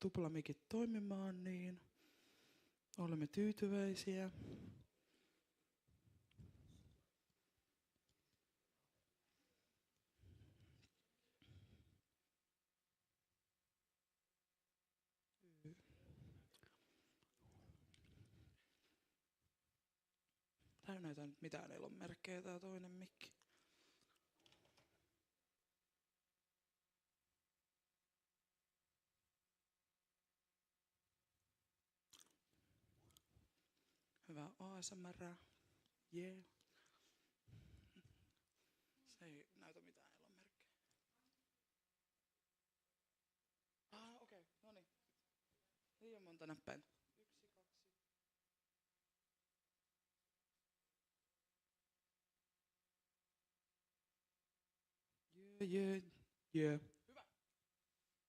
tuplamikit toimimaan, niin olemme tyytyväisiä. Tää ei näytä nyt mitään elon merkkejä tää toinen mikki. Hyvä ASMR. Yeah. Se ei näytä mitään elon merkkejä. Okei. Noniin. Liian monta näppäintä. 1, 2. Hyvä.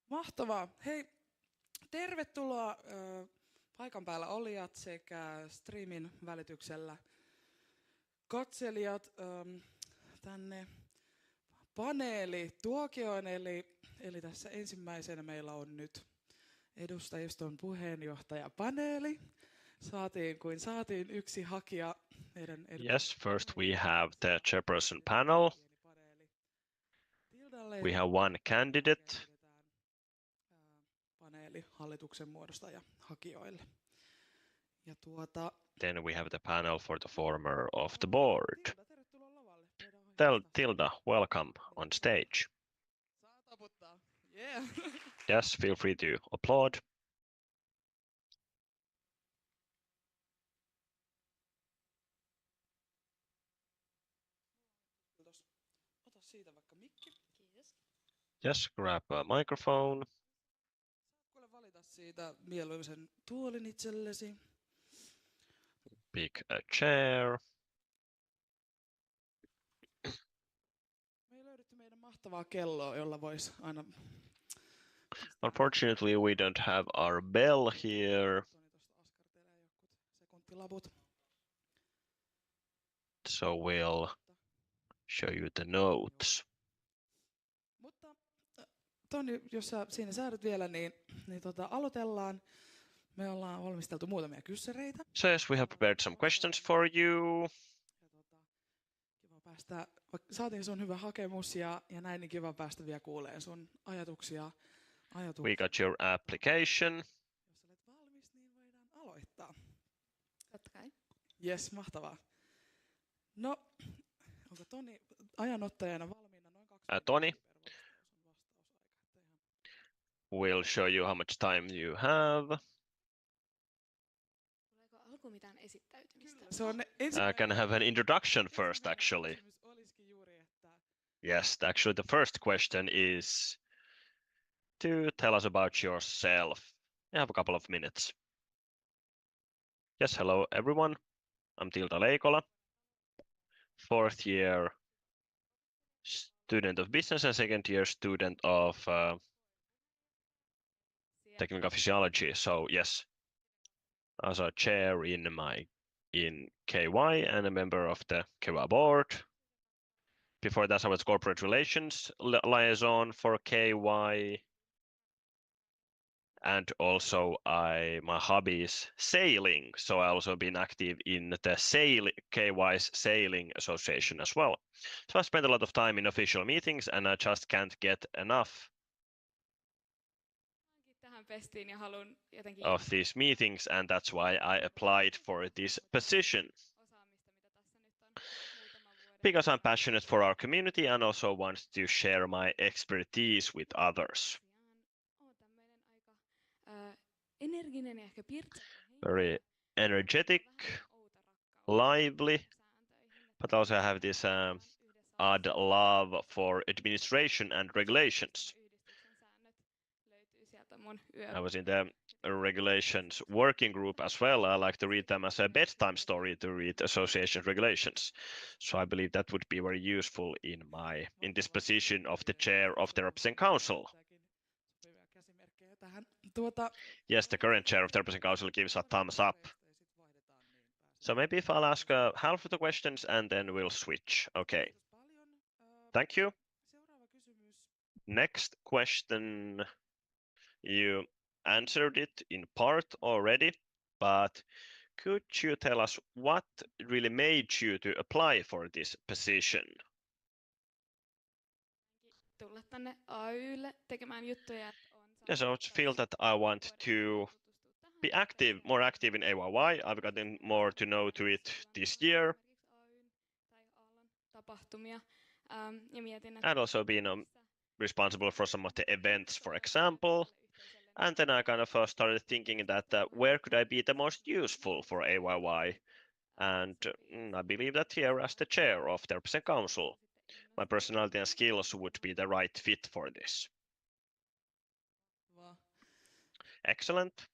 Mahtavaa. Hei, tervetuloa paikan päällä olijat sekä streamin välityksellä katselijat tänne paneelituokioon. Eli tässä ensimmäisenä meillä on nyt edustajiston puheenjohtajapaneeli. Saatiin yksi hakija meidän Yes, first we have the chairperson panel. We have one candidate. Paneeli hallituksen muodostaja hakijoille. Ja Then we have the panel for the former of the board. Tervetuloa lavalle. Tilda, welcome on stage. Saa taputtaa. Yeah. Yes, feel free to applaud. Ota siitä vaikka mikki. Kiitos. Yes, grab a microphone. Kuule valita siitä mieluisen tuolin itsellesi. Pick a chair. Me ei löydetty meidän mahtavaa kelloa, jolla voisi aina... Unfortunately, we don't have our bell here. Sekuntilaput. So we'll show you the notes. Mutta Toni, jos sä siinä säädät vielä, niin aloitellaan. Me ollaan valmisteltu muutamia kyssäreitä. So yes, we have prepared some questions for you. Kiva päästä, saatiin sun hyvä hakemus ja näin, niin kiva päästä vielä kuuleen sun ajatuksia. We got your application. Jos olet valmis, niin voidaan aloittaa. Totta kai. Jes, mahtavaa. No, onko Toni ajanottajana valmiina noin 2 Toni vastausaika? will show you how much time you have. Tuleeko alkuun mitään esittäytymistä? Se on Can I have an introduction first, actually? Olisikin juuri, että... Yes, actually the first question is to tell us about yourself. You have a couple of minutes. Yes, hello everyone. I'm Tilda Leikola, 4th year student of business and 2nd year student of technical physiology. So yes, as a chair in KY and a member of the KY board. Before that, I was corporate relations liaison for KY. And also my hobby is sailing, so I also been active in the KY's Sailing Association as well. So I spend a lot of time in official meetings and I just can't get enough Tähän pestiin ja haluan jotenkin of these meetings, and that's why I applied for this position. osaamista, mitä tässä nyt on muutaman vuoden. Because I'm passionate for our community and also want to share my expertise with others. Oon tämmöinen aika energinen ja ehkä pirtsakka. Very energetic, lively, but also I have this odd love for administration and regulations. I was in the regulations working group as well. I like to read them as a bedtime story to read association regulations. So I believe that would be very useful in this position of the chair of the Representative Council. Yes, the current chair of the Representative Council gives a thumbs up. So maybe if I'll ask half of the questions and then we'll switch. Okay. Thank you. Next question. You answered it in part already, but could you tell us what really made you to apply for this position? Tulla tänne AYlle tekemään juttuja. Yes, I feel that I want to be active, more active in AYY. I've gotten more to know to it this year. And also been responsible for some of the events, for example. And then I kind of started thinking that where could I be the most useful for AYY? And I believe that here as the chair of the Represent Council, my personality and skills would be the right fit for this. Excellent.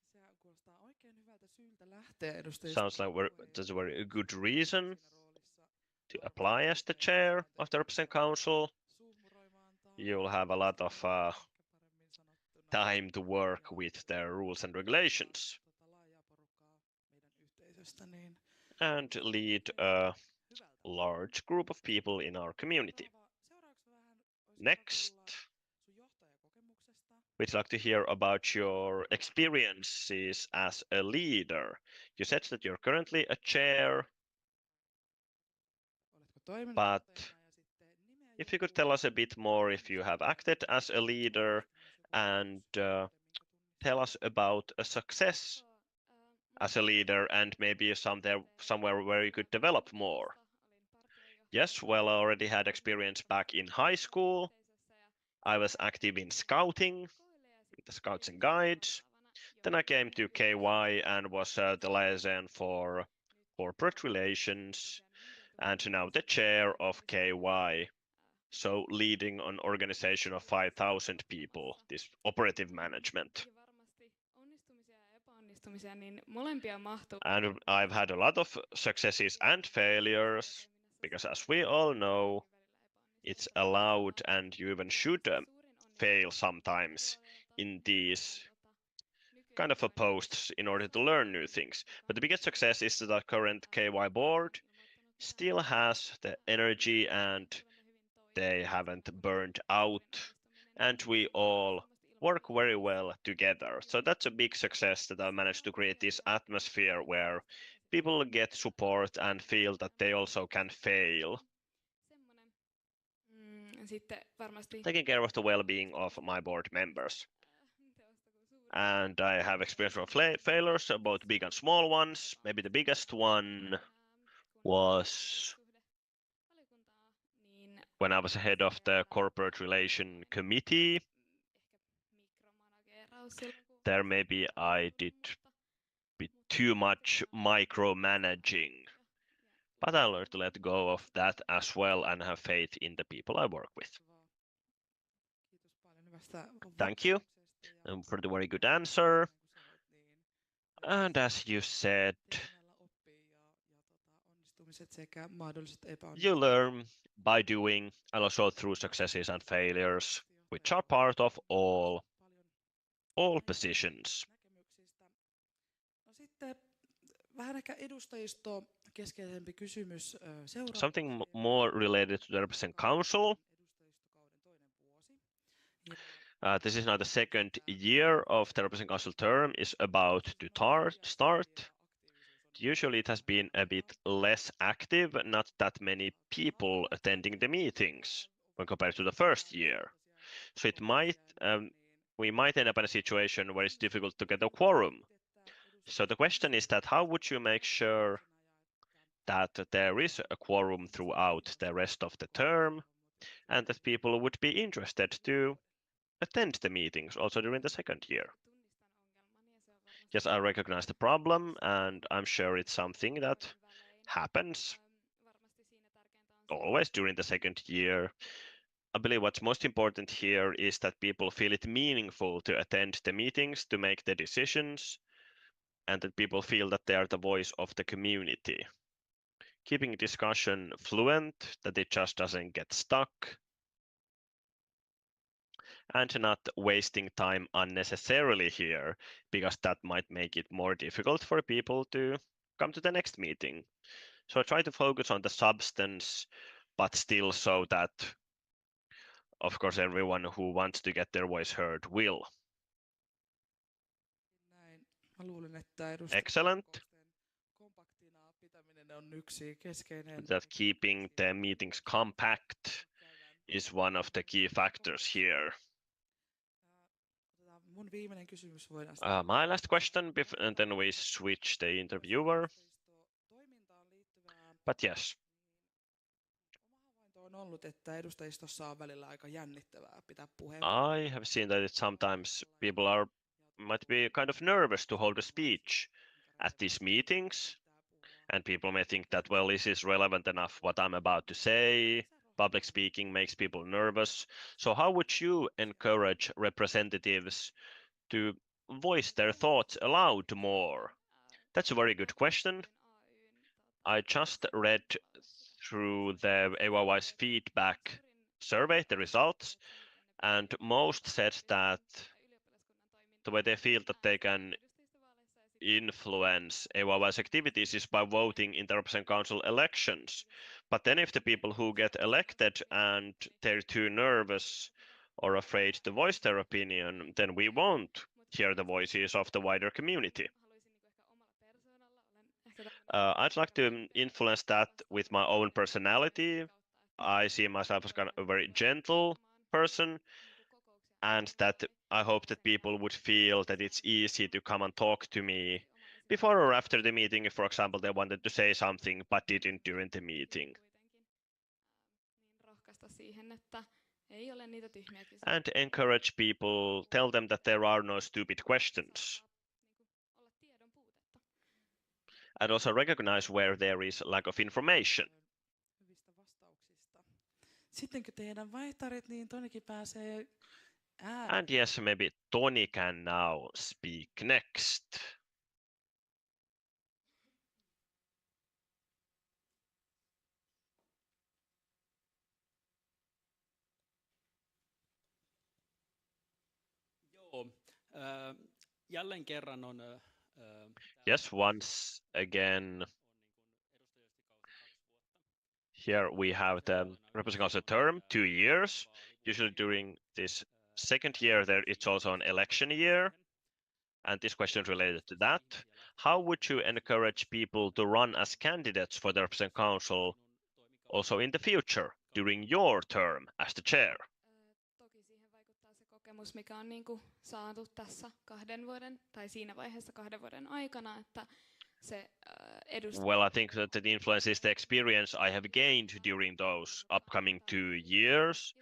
Sounds like that's a very good reason to apply as the chair of the Represent Council. You'll have a lot of time to work with their rules and regulations and lead a large group of people in our community. Next, we'd like to hear about your experiences as a leader. You said that you're currently a chair, but if you could tell us a bit more if you have acted as a leader and tell us about a success as a leader and maybe somewhere where you could develop more. Yes, well, I already had experience back in high school. I was active in scouting, the Scouts and Guides. Then I came to KY and was the liaison for corporate relations and now the chair of KY. So leading an organization of 5,000 people, this operative management. And I've had a lot of successes and failures, because as we all know, it's allowed and you even should fail sometimes in these kind of posts in order to learn new things. But the biggest success is that our current KY board still has the energy and they haven't burned out, and we all work very well together. So that's a big success that I managed to create this atmosphere where people get support and feel that they also can fail. Taking care of the well-being of my board members. And I have experience of failures, both big and small ones. Maybe the biggest one was when I was head of the corporate relation committee. There maybe I did bit too much micromanaging, but I learned to let go of that as well and have faith in the people I work with. Thank you for the very good answer. And as you said, you learn by doing and also through successes and failures, which are part of all positions. Something more related to the Represent Council. This is now the second year of the Represent Council term is about to start. Usually it has been a bit less active, not that many people attending the meetings when compared to the first year. So it might we might end up in a situation where it's difficult to get a quorum. So the question is that how would you make sure that there is a quorum throughout the rest of the term and that people would be interested to attend the meetings also during the second year? Yes, I recognize the problem and I'm sure it's something that happens always during the second year. I believe what's most important here is that people feel it meaningful to attend the meetings, to make the decisions, and that people feel that they are the voice of the community. Keeping discussion fluent, that it just doesn't get stuck, and not wasting time unnecessarily here, because that might make it more difficult for people to come to the next meeting. So I try to focus on the substance, but still so that, of course, everyone who wants to get their voice heard will. Mä luulen, että edustajien Excellent. kokousten kompaktina pitäminen on yksi keskeinen That keeping the meetings compact is one of the key factors here. Mun viimeinen kysymys voidaan My last question, and then we switch the interviewer. toimintaan liittyvää. But yes, Oma havainto on ollut, että edustajistossa on välillä aika jännittävää pitää puheenvuoroja. I have seen that sometimes people might be kind of nervous to hold a speech at these meetings, and people may think that, well, this is relevant enough what I'm about to say. Public speaking makes people nervous. So how would you encourage representatives to voice their thoughts aloud more? That's a very good question. I just read through the AYY's feedback survey, the results, and most said that the way they feel that they can influence AYY's activities is by voting in the representative council elections. But then if the people who get elected and they're too nervous or afraid to voice their opinion, then we won't hear the voices of the wider community. I'd like to influence that with my own personality. I see myself as kind of a very gentle person, and that I hope that people would feel that it's easy to come and talk to me before or after the meeting if, for example, they wanted to say something but didn't during the meeting. And encourage people, tell them that there are no stupid questions. And also recognize where there is lack of information. Hyvistä vastauksista. Sitten kun tehdään vaihtarit, niin Tonikin pääsee ääneen. And yes, maybe Toni can now speak next. Joo, jälleen kerran on Yes, once again, here we have the representation term, 2 years. Usually during this second year, it's also an election year. And this question is related to that. How would you encourage people to run as candidates for the representative council also in the future during your term as the chair? Toki siihen vaikuttaa se kokemus, mikä on niinku saatu tässä 2 vuoden tai siinä vaiheessa 2 vuoden aikana, että se edustaa. Well, I think that it influences the experience I have gained during those upcoming 2 years,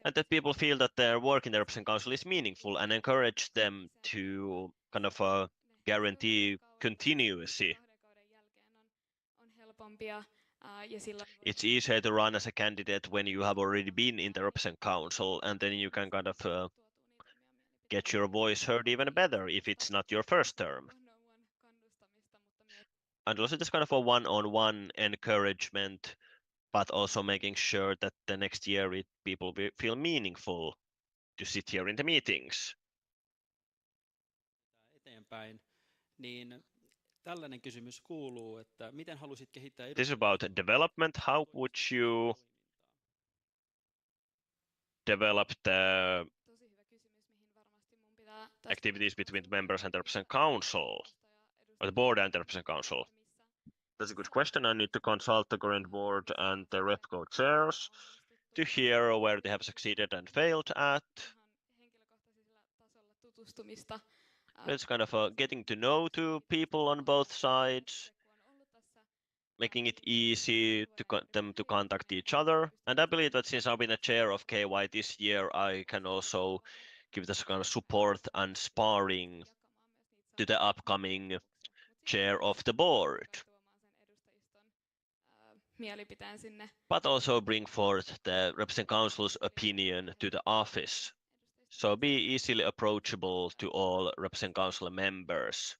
and that people feel that their work in the representative council is meaningful and encourage them to kind of guarantee continuity. It's easier to run as a candidate when you have already been in the representative council, and then you can kind of get your voice heard even better if it's not your first term. And also this kind of a one-on-one encouragement, but also making sure that the next year people feel meaningful to sit here in the meetings. Eteenpäin, niin tällainen kysymys kuuluu, että miten halusit kehittää This is about development. How would you develop the activities between the members and the representative council, or the board and the representative council? That's a good question. I need to consult the current board and the RepCo chairs to hear where they have succeeded and failed at. It's kind of getting to know to people on both sides, making it easy to them to contact each other. And I believe that since I've been a chair of KY this year, I can also give this kind of support and sparring to the upcoming chair of the board. But also bring forth the representative council's opinion to the office. So be easily approachable to all representative council members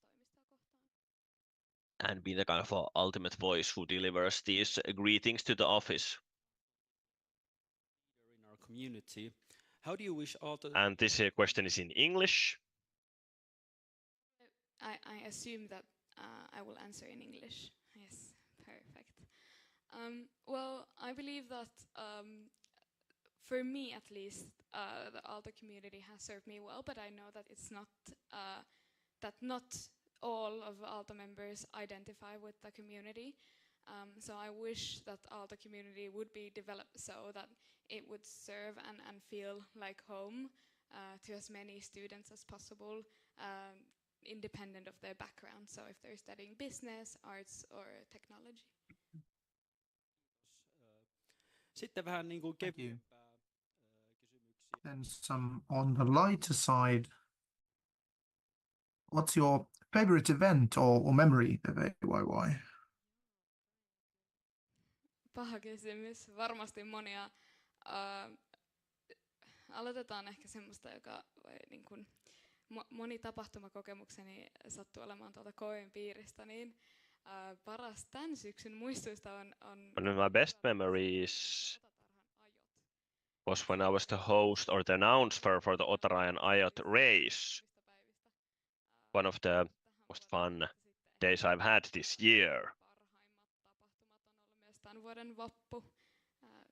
and be the kind of ultimate voice who delivers these greetings to the office. in our community? How do you wish Aalto? And this question is in English. I assume that I will answer in English. Yes, perfect. Well, I believe that for me at least, the Aalto community has served me well, but I know that it's not that not all of Aalto members identify with the community. So I wish that Aalto community would be developed so that it would serve and feel like home to as many students as possible, independent of their background. So if they're studying business, arts or technology. Sitten vähän niin kuin Thank you. kevyempää kysymyksiä. Then some on the lighter side. What's your favorite event or memory of AYY? Paha kysymys. Varmasti monia. Aloitetaan ehkä semmoista, joka niin kuin, moni tapahtumakokemukseni sattuu olemaan tuolta koen piiristä, niin paras tämän syksyn muistuista on One of my best memories was when I was the host or the announcer for the Otarajan Ajot race. One of the most fun days I've had this year. Vuoden vappu.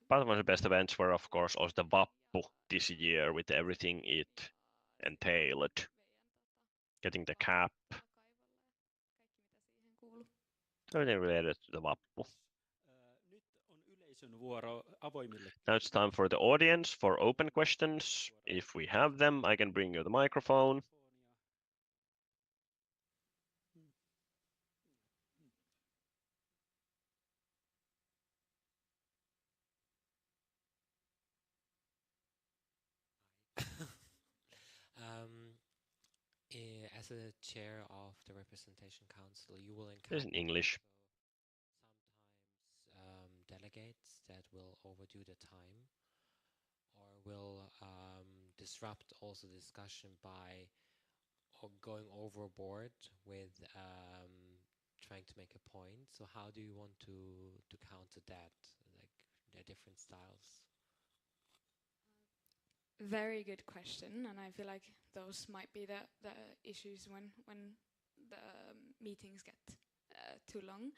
But one of the best events were, of course, also the Vappu this year with everything it entailed. Getting the cap, everything related to the Vappu. Nyt on yleisön vuoro avoimille. Now it's time for the audience for open questions. If we have them, I can bring you the microphone. As a chair of the representation council, you will This is encounter in English. sometimes delegates that will overdo the time or will disrupt also discussion by going overboard with trying to make a point. So how do you want to counter that, like their different styles? Very good question, and I feel like those might be the issues when the meetings get too long.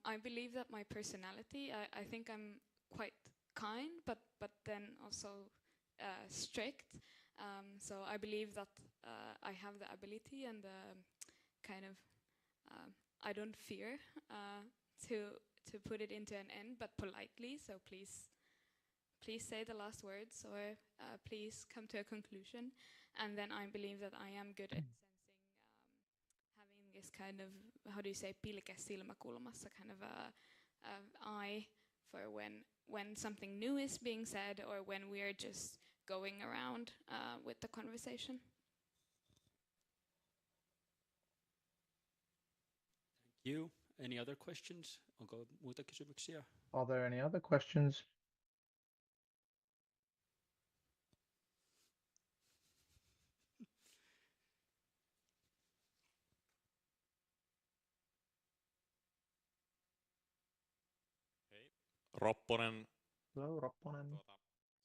I believe that my personality, I think I'm quite kind, but then also strict. So I believe that I have the ability and the kind of I don't fear to put it into an end, but politely. So please say the last words, or please come to a conclusion. And then I believe that I am good at sensing, having this kind of, how do you say, pilke silmäkulmassa, kind of a eye for when something new is being said, or when we are just going around with the conversation. Thank you. Any other questions? Onko muita kysymyksiä? Are there any other questions? Ropponen. Hello, Ropponen.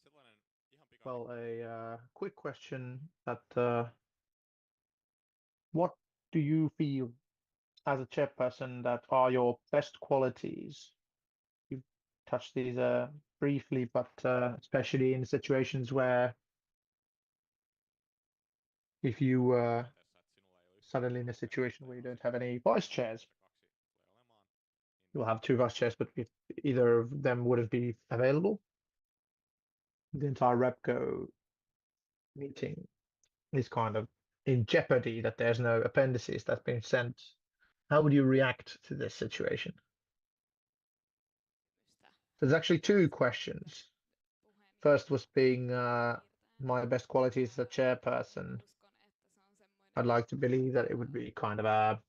Sellainen ihan pikainen. Well, a quick question that what do you feel as a chairperson that are your best qualities? You've touched these briefly, but especially in situations where if you suddenly in a situation where you don't have any vice chairs, you'll have two vice chairs, but if either of them wouldn't be available, the entire RepCo meeting is kind of in jeopardy that there's no appendices that's been sent. How would you react to this situation? There's actually two questions. First was being my best qualities as a chairperson. I'd like to believe that it would be kind of a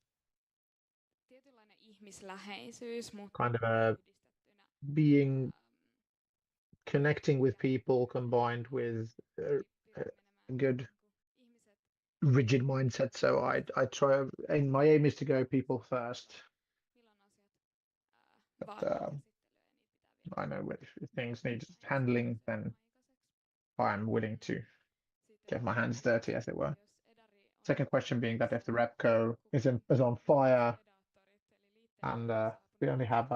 being connecting with people combined with a good rigid mindset. So I try, and my aim is to go people first. But I know if things need handling, then I'm willing to get my hands dirty, as it were. Second question being that if the RepCo is on fire and we only have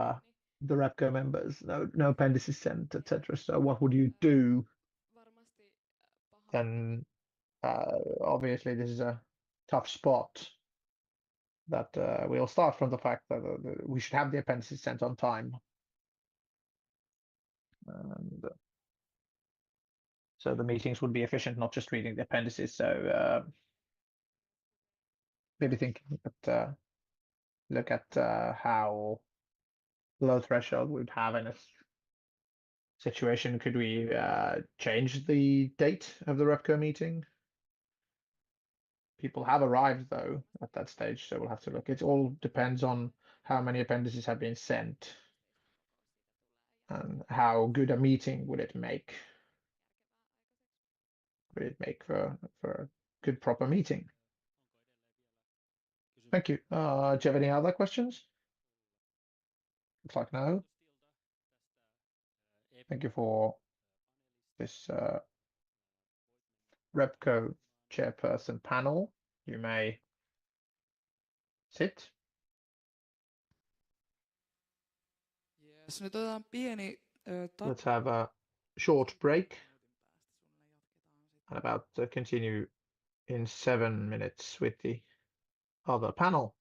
the RepCo members, no appendices sent, etc. So what would you do? Then obviously this is a tough spot. That we'll start from the fact that we should have the appendices sent on time. And so the meetings would be efficient, not just reading the appendices. So maybe thinking that look at how low threshold we'd have in a situation. Could we change the date of the Repco meeting? People have arrived though at that stage, so we'll have to look. It all depends on how many appendices have been sent and how good a meeting would it make. Would it make for a good proper meeting? Thank you. Do you have any other questions? Looks like no. Thank you for this Repco chairperson panel. You may sit. Yes, nyt otetaan pieni Let's have a short break and about to continue in 7 minutes with the other panel.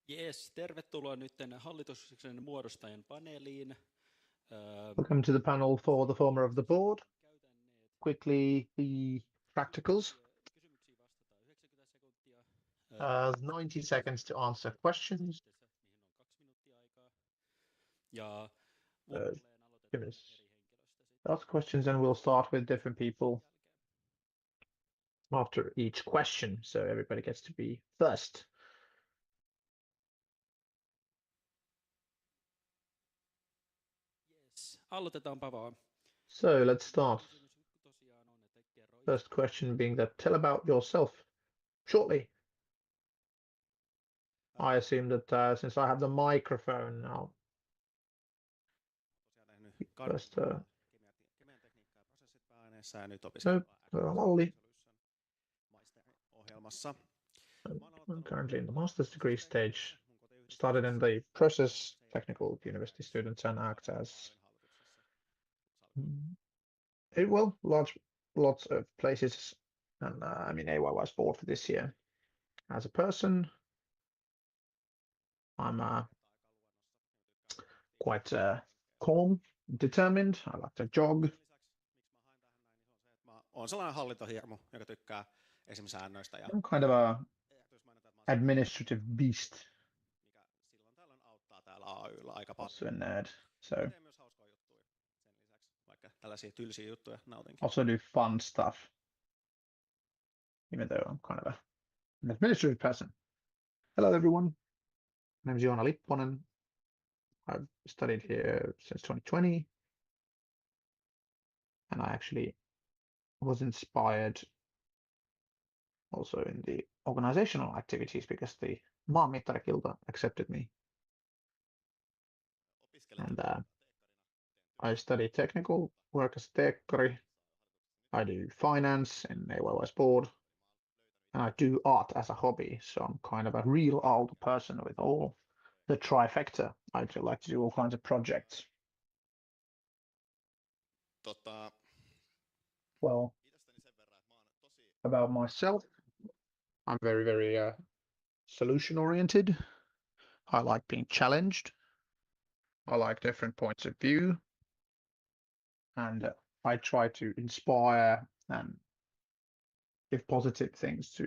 Yes, tervetuloa nytten hallituksen muodostajan paneeliin. Welcome to the panel for the former of the board. Quickly, the practicals. 90 seconds to answer questions. Ja Give us ask questions and we'll start with different people after each question, so everybody gets to be first. Yes, aloitetaanpa vaan. So let's start. First question being that tell about yourself shortly. I assume that since I have the microphone now, first, kemian tekniikkaa ja prosessit pääaineissa ja nyt opiskellaan ohjelmassa. I'm currently in the master's degree stage. Started in the process technical university students and act as lots of places, and I'm in AYY's board for this year. As a person, I'm quite calm, determined. I like to jog. Olen sellainen hallintohirmu, joka tykkää esimerkiksi säännöistä. Ja I'm kind of a administrative beast. mikä silloin tällöin auttaa täällä AY:llä aika paljon. Also a nerd, so Teen myös hauskoja juttuja sen lisäksi, vaikka tällaisia tylsiä juttuja nautinkin. also do fun stuff. Even though I'm kind of an administrative person. Hello everyone. My name is Joona Lipponen. I've studied here since 2020. And I actually was inspired also in the organizational activities because the Maanmittarikilta accepted me. And I study technical work as a teekkari. I do finance in AYY's board. And I do art as a hobby. So I'm kind of a real Aalto person with all the trifecta. I like to do all kinds of projects. Well, about myself, I'm very solution oriented. I like being challenged. I like different points of view. And I try to inspire and give positive things to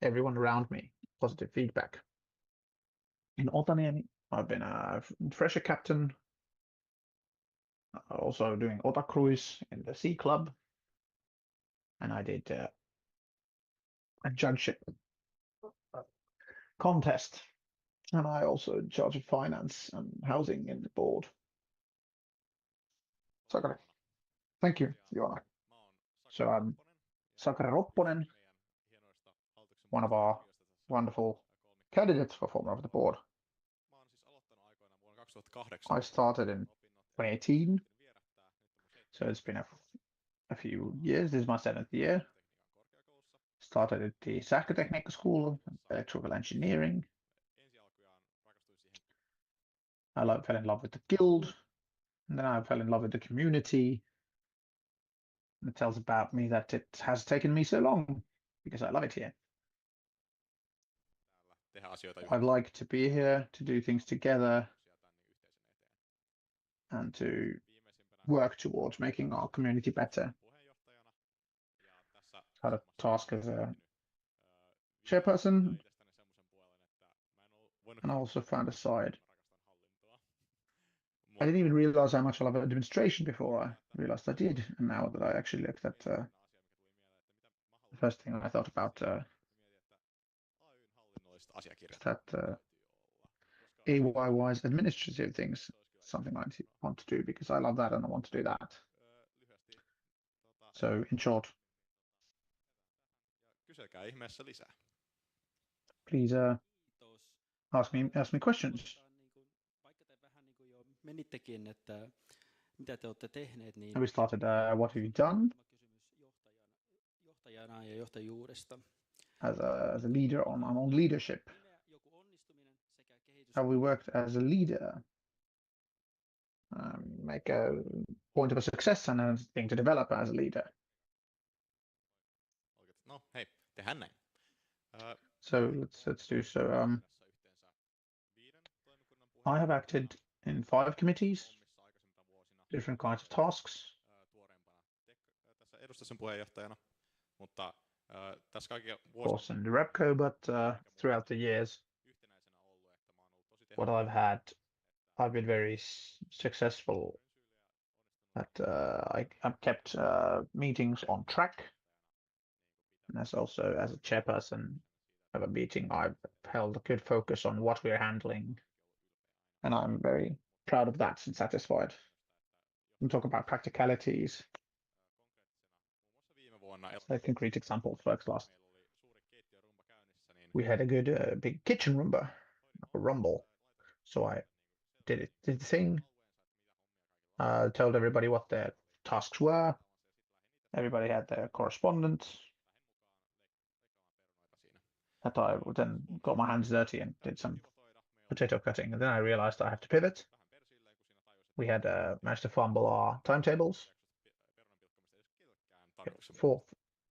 everyone around me, positive feedback. In Otaniemi, I've been a fresher captain, also doing Ota Cruise in the Sea Club. And I did a judgeship contest. And I also in charge of finance and housing in the board. Sakari. Thank you, Joona. So I'm Sakari Ropponen, one of our wonderful candidates for former of the board. I started in 2018, so it's been a few years. This is my 7th year. Started at the Sähkötekniikka School of Electrical Engineering. I fell in love with the guild, and then I fell in love with the community. And it tells about me that it has taken me so long, because I love it here. I like to be here, to do things together, and to work towards making our community better. Had a task as a chairperson, and I also found a side. I didn't even realize how much I love administration before I realized I did, and now that I actually looked at the first thing I thought about that AYY's administrative things, something I want to do because I love that and I want to do that. So in short, Kyselkää ihmeessä lisää. please ask me questions. Vaikka te vähän niin kuin jo menittekin, että mitä te olette tehneet, niin We started what have you done kysymys johtajana ja johtajuudesta. as a leader on leadership. Joku onnistuminen sekä kehitys. How we worked as a leader. Make a point of a success and a thing to develop as a leader. No hei, tehdään näin. So let's do so. I have acted in 5 committees, different kinds of tasks. Tässä edustuksen puheenjohtajana, mutta tässä kaiken Of course, in the Repco, but throughout the years, what I've been very successful at. I've kept meetings on track, and as a chairperson of a meeting, I've held a good focus on what we're handling, and I'm very proud of that and satisfied. We'll talk about practicalities. A concrete example, first class. We had a good big kitchen Roomba, a rumble. So I did the thing, told everybody what their tasks were. Everybody had their correspondence. That I then got my hands dirty and did some potato cutting. And then I realized I have to pivot. We had managed to fumble our timetables.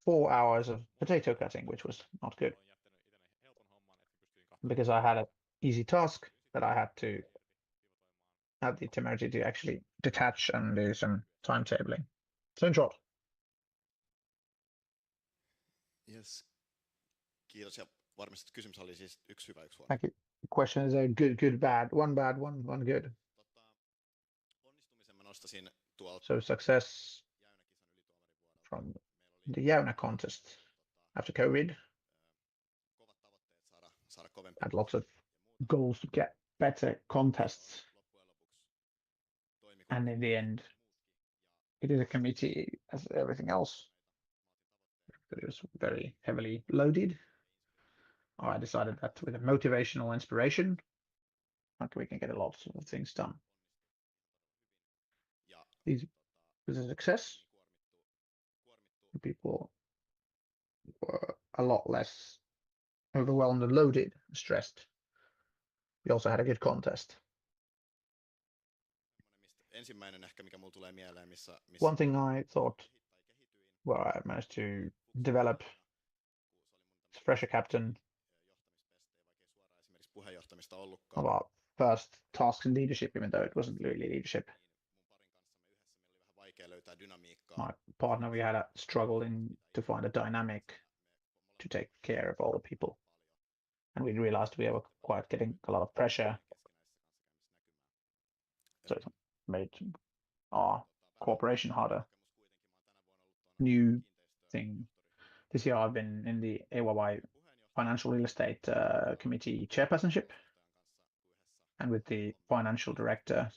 4 hours of potato cutting, which was not good. Because I had an easy task that I had to have the temerity to actually detach and do some timetabling. So in short. Yes. Kiitos, ja varmasti kysymys oli siis yksi hyvä, yksi huono. Thank you. The question is a good, bad, one good. Onnistumisen mä nostasin tuolta So success from the Jauna contest after COVID. kovat tavoitteet saada kovempi. Had lots of goals to get better contests. And in the end, it is a committee as everything else. It was very heavily loaded. I decided that with a motivational inspiration, we can get a lot of things done. This is a success. People were a lot less overwhelmed and loaded, stressed. We also had a good contest. Ensimmäinen ehkä, mikä mulle tulee mieleen, missä One thing I thought, where I managed to develop as fresh a captain puheenjohtamista of ollutkaan. our first tasks in leadership, even though it wasn't really leadership. Vaikea löytää dynamiikkaa. My partner, we had a struggle to find a dynamic to take care of all the people. And we realized we were quite getting a lot of pressure. So it made our cooperation harder. New thing. This year I've been in the AYY Financial Real Estate Committee chairpersonship. And with the financial director,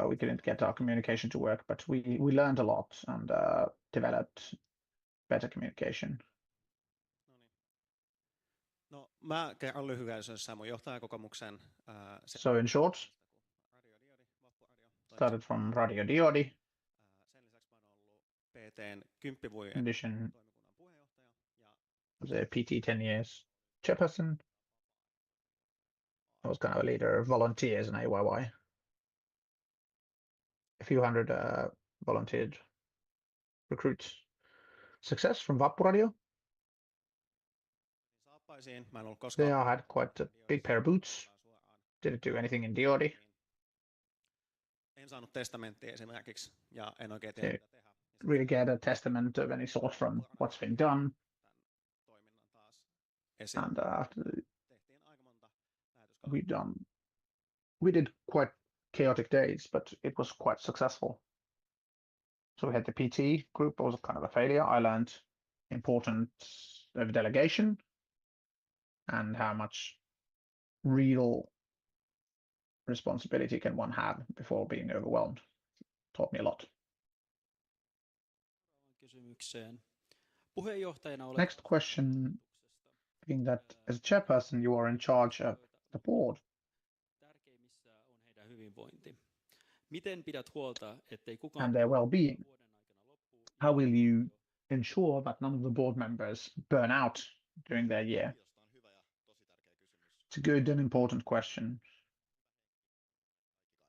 we couldn't get our communication to work, but we learned a lot and developed better communication. No, mä kerron lyhykäisyydessään mun johtajakokemuksen. So in short, started from Radio Diodi. Sen lisäksi mä oon ollut PT:n 10 vuoden In addition, toimikunnan puheenjohtaja. Ja was a PT 10 years chairperson. I was kind of a leader of volunteers in AYY. A few hundred volunteered recruits. Success from Vappuradio. saappaisiin. Mä en ollut koskaan. There I had quite a big pair of boots. Didn't do anything in Diodi. En saanut testamenttia esimerkiksi ja en oikein tiedä mitä tehdä. Really get a testament of any sort from what's been done. Toiminnan taas esiin. And after Tehtiin aika monta lähetyskautta. we did quite chaotic days, but it was quite successful. So we had the PT group, was kind of a failure. I learned importance of delegation and how much real responsibility can one have before being overwhelmed. Taught me a lot. Kysymykseen. Puheenjohtajana olet Next question, being that as a chairperson, you are in charge of the board. tärkeimmissä on heidän hyvinvointi. Miten pidät huolta, ettei kukaan And their well-being. vuoden aikana loppu? How will you ensure that none of the board members burn out during their year? Josta on hyvä ja tosi tärkeä kysymys. It's a good and important question.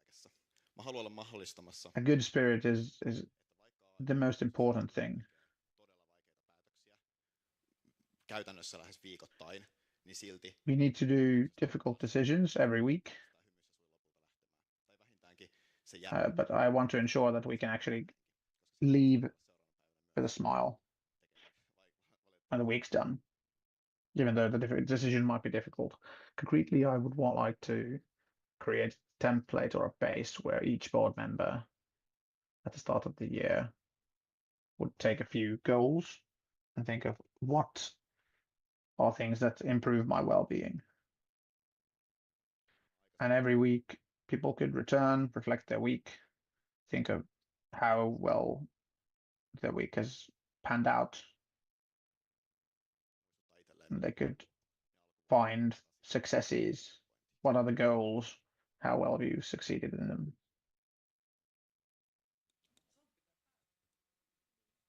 Kaikessa. Mä haluan olla mahdollistamassa, A good spirit is että vaikka the most important thing. todella vaikeita päätöksiä käytännössä lähes viikoittain, niin silti We need to do difficult decisions every week, tai vähintäänkin se jää. but I want to ensure that we can actually leave with a smile when the week's done, even though the decision might be difficult. Concretely, I would like to create a template or a base where each board member at the start of the year would take a few goals and think of what are things that improve my well-being. And every week, people could return, reflect their week, think of how well the week has panned out. And they could find successes. What are the goals? How well have you succeeded in them?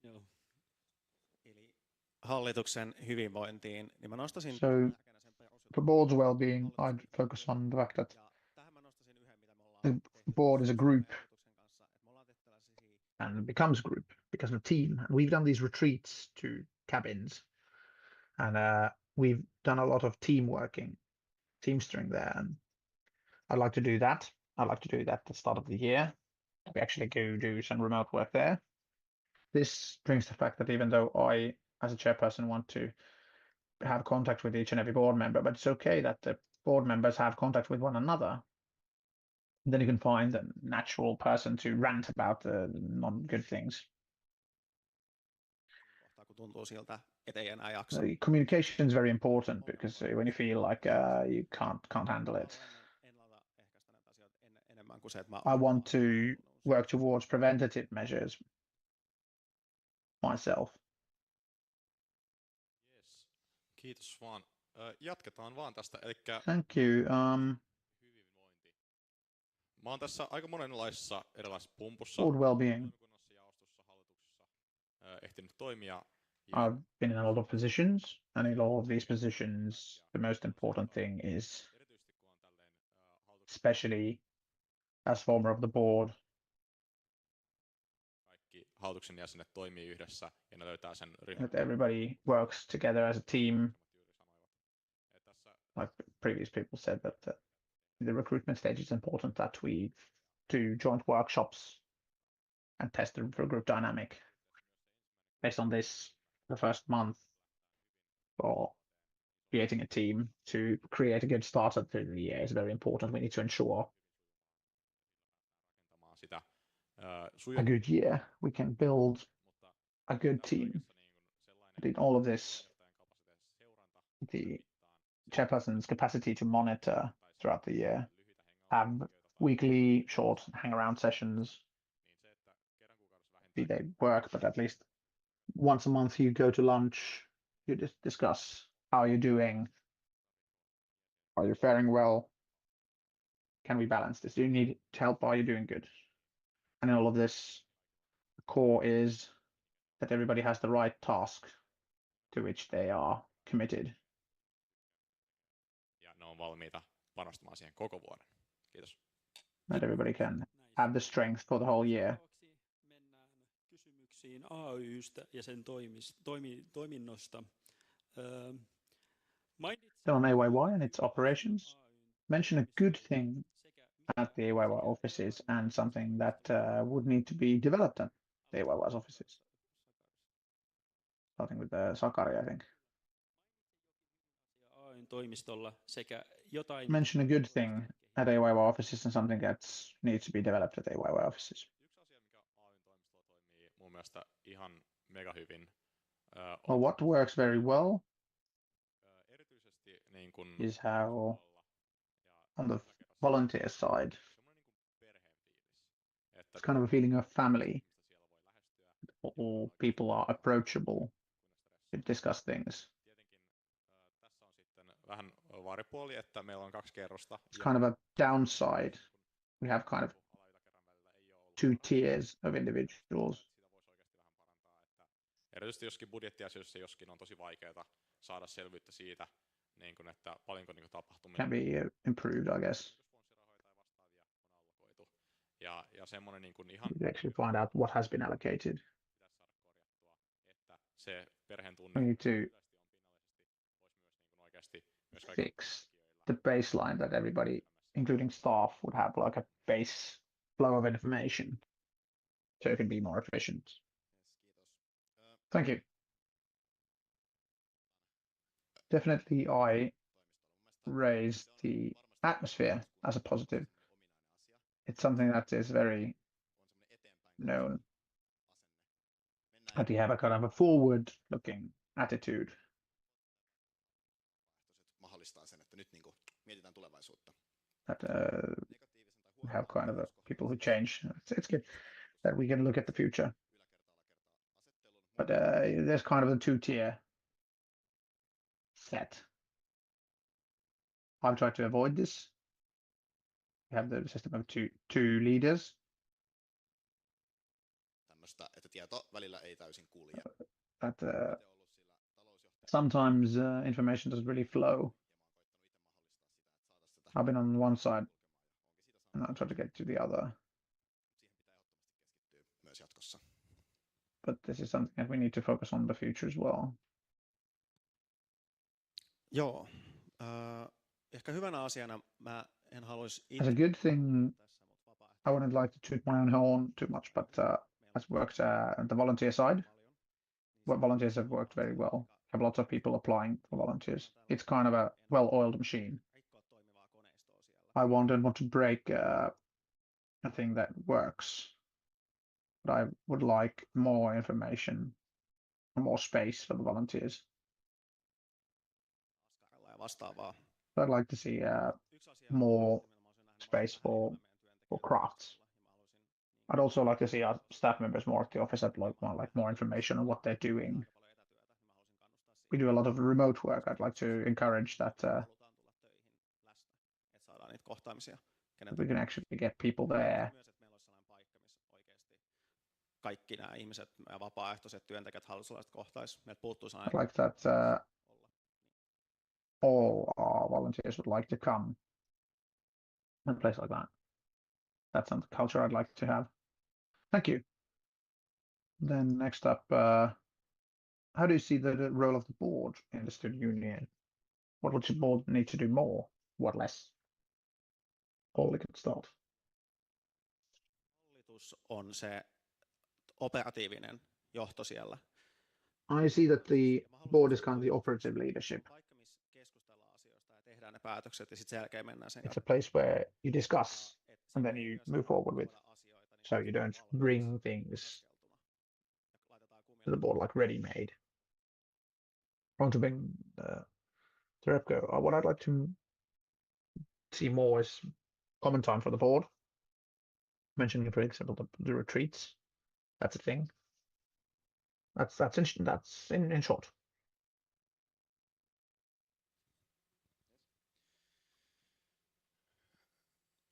Joo. Eli hallituksen hyvinvointiin, niin mä nostaisin So tärkeänä sen for board's well-being, I'd focus on the fact that ja tähän mä nostaisin yhden, mitä me ollaan the tehty board is a group hallituksen kanssa, että me ollaan tehty tällaisia and it becomes a group, becomes a team. And we've done these retreats to cabins, and we've done a lot of teamstering there. And I'd like to do that. I'd like to do that at the start of the year. We actually go do some remote work there. This brings the fact that even though I, as a chairperson, want to have contact with each and every board member, but it's okay that the board members have contact with one another. Then you can find a natural person to rant about the non-good things. kohtaa, kun tuntuu siltä, että ei enää jaksa. The communication is very important because when you feel like you can't handle it, Ennaltaehkäistä näitä asioita enemmän kuin se, että mä I want to work towards preventative measures myself. Yes. Kiitos vaan. Jatketaan vaan tästä. Elikkä Thank you. hyvinvointi. Mä oon tässä aika monenlaisissa erilaisissa pumpussa. Board well-being. Toimikunnassa, jaostossa, hallituksessa ehtinyt toimia. I've been in a lot of positions, and in all of these positions, the most important thing is, Erityisesti kun on tälleen especially as former of the board, kaikki hallituksen jäsenet toimii yhdessä ja ne löytää sen ryhmän. that everybody works together as a team. Juuri sanoivat. Tässä Like previous people said, that in the recruitment stage, it's important that we do joint workshops and test the group dynamic. Based on this, the first month for creating a team to create a good start to the year is very important. We need to ensure rakentamaan sitä a good year. We can build mutta a good team. But in all of this, the chairperson's capacity to monitor throughout the year, have weekly short hang-around sessions, be they work, but at least once a month you go to lunch, you discuss how you're doing, are you faring well, can we balance this, do you need help, are you doing good? And in all of this, the core is that everybody has the right task to which they are committed. ja ne on valmiita panostamaan siihen koko vuoden. Kiitos. That everybody can have the strength for the whole year. Seuraavaksi mennään kysymyksiin AY:stä ja sen toiminnosta. Still on AYY and its operations. Mention a good thing at the AYY offices and something that would need to be developed at the AYY's offices. Starting with Sakari, I think. AY:n toimistolla sekä jotain... Mention a good thing at AYY offices and something that needs to be developed at AYY offices. Yksi asia, mikä AYn toimistolla toimii mun mielestä ihan mega hyvin, Well, what works very well erityisesti niin kun is how on the yläkerrassa volunteer side, semmoinen niin kuin perheen fiilis. Että it's kind of a feeling of family. ihmistä siellä voi lähestyä. All people are approachable to discuss things. Tietenkin tässä on sitten vähän varjopuoli, että meillä on 2 kerrosta. It's kind of a downside. We have kind of Ala-yläkerran välillä ei ole ollut 2 tiers of individuals. sitä voisi oikeasti vähän parantaa. Että erityisesti joskin budjettiasioissa joskin on tosi vaikeaa saada selvyyttä siitä, niin kun, että paljonko niin kun tapahtumia Can be improved, I guess. sponssorirahoja tai vastaavia on allokoitu. Ja semmoinen niin kun ihan You actually find out what has been allocated. pitäisi saada korjattua, että se perheen tunne We need to yleisesti on pinnallisesti, voisi myös niin kun oikeasti myös kaikilla fix the baseline that everybody, including staff, would have like a base flow of information so it can be more efficient. Thank you. Definitely, I raise the atmosphere as a positive. It's something that is very known, that you have a kind of a forward-looking attitude. Mahdollistaa sen, että nyt niinku mietitään tulevaisuutta. That we have kind of people who change. It's good that we can look at the future. But there's kind of a two-tier set. I've tried to avoid this. We have the system of two leaders. Tämmöistä, että tieto välillä ei täysin kulje. That sometimes information doesn't really flow. I've been on one side and I try to get to the other. Myös jatkossa. But this is something that we need to focus on in the future as well. Joo. Ehkä hyvänä asiana mä en haluaisi As a good thing, I wouldn't like to toot my own horn too much, but I've worked on the volunteer side. Volunteers have worked very well. Have lots of people applying for volunteers. It's kind of a well-oiled machine. I don't want to break a thing that works, but I would like more information, more space for the volunteers. I'd like to see more space for crafts. I'd also like to see our staff members more at the office, at like more information on what they're doing. We do a lot of remote work. I'd like to encourage that we can actually get people there. Kaikki nämä ihmiset, vapaaehtoiset työntekijät, halusulaiset kohtais. Meiltä puuttuisi I'd like that all our volunteers would like to come in a place like that. That's some culture I'd like to have. Thank you. Then next up, how do you see the role of the board in the student union? What would the board need to do more? What less? Olli can start. Hallitus on se operatiivinen johto siellä. I see that the board is kind of the operative leadership. Paikka, missä keskustellaan asioista ja tehdään ne päätökset ja sitten sen jälkeen mennään sen. It's a place where you discuss and then you move forward with. So you don't bring things to the board like ready-made. I want to bring the REPCO. What I'd like to see more is common time for the board. Mentioning, for example, the retreats. That's a thing. That's in short.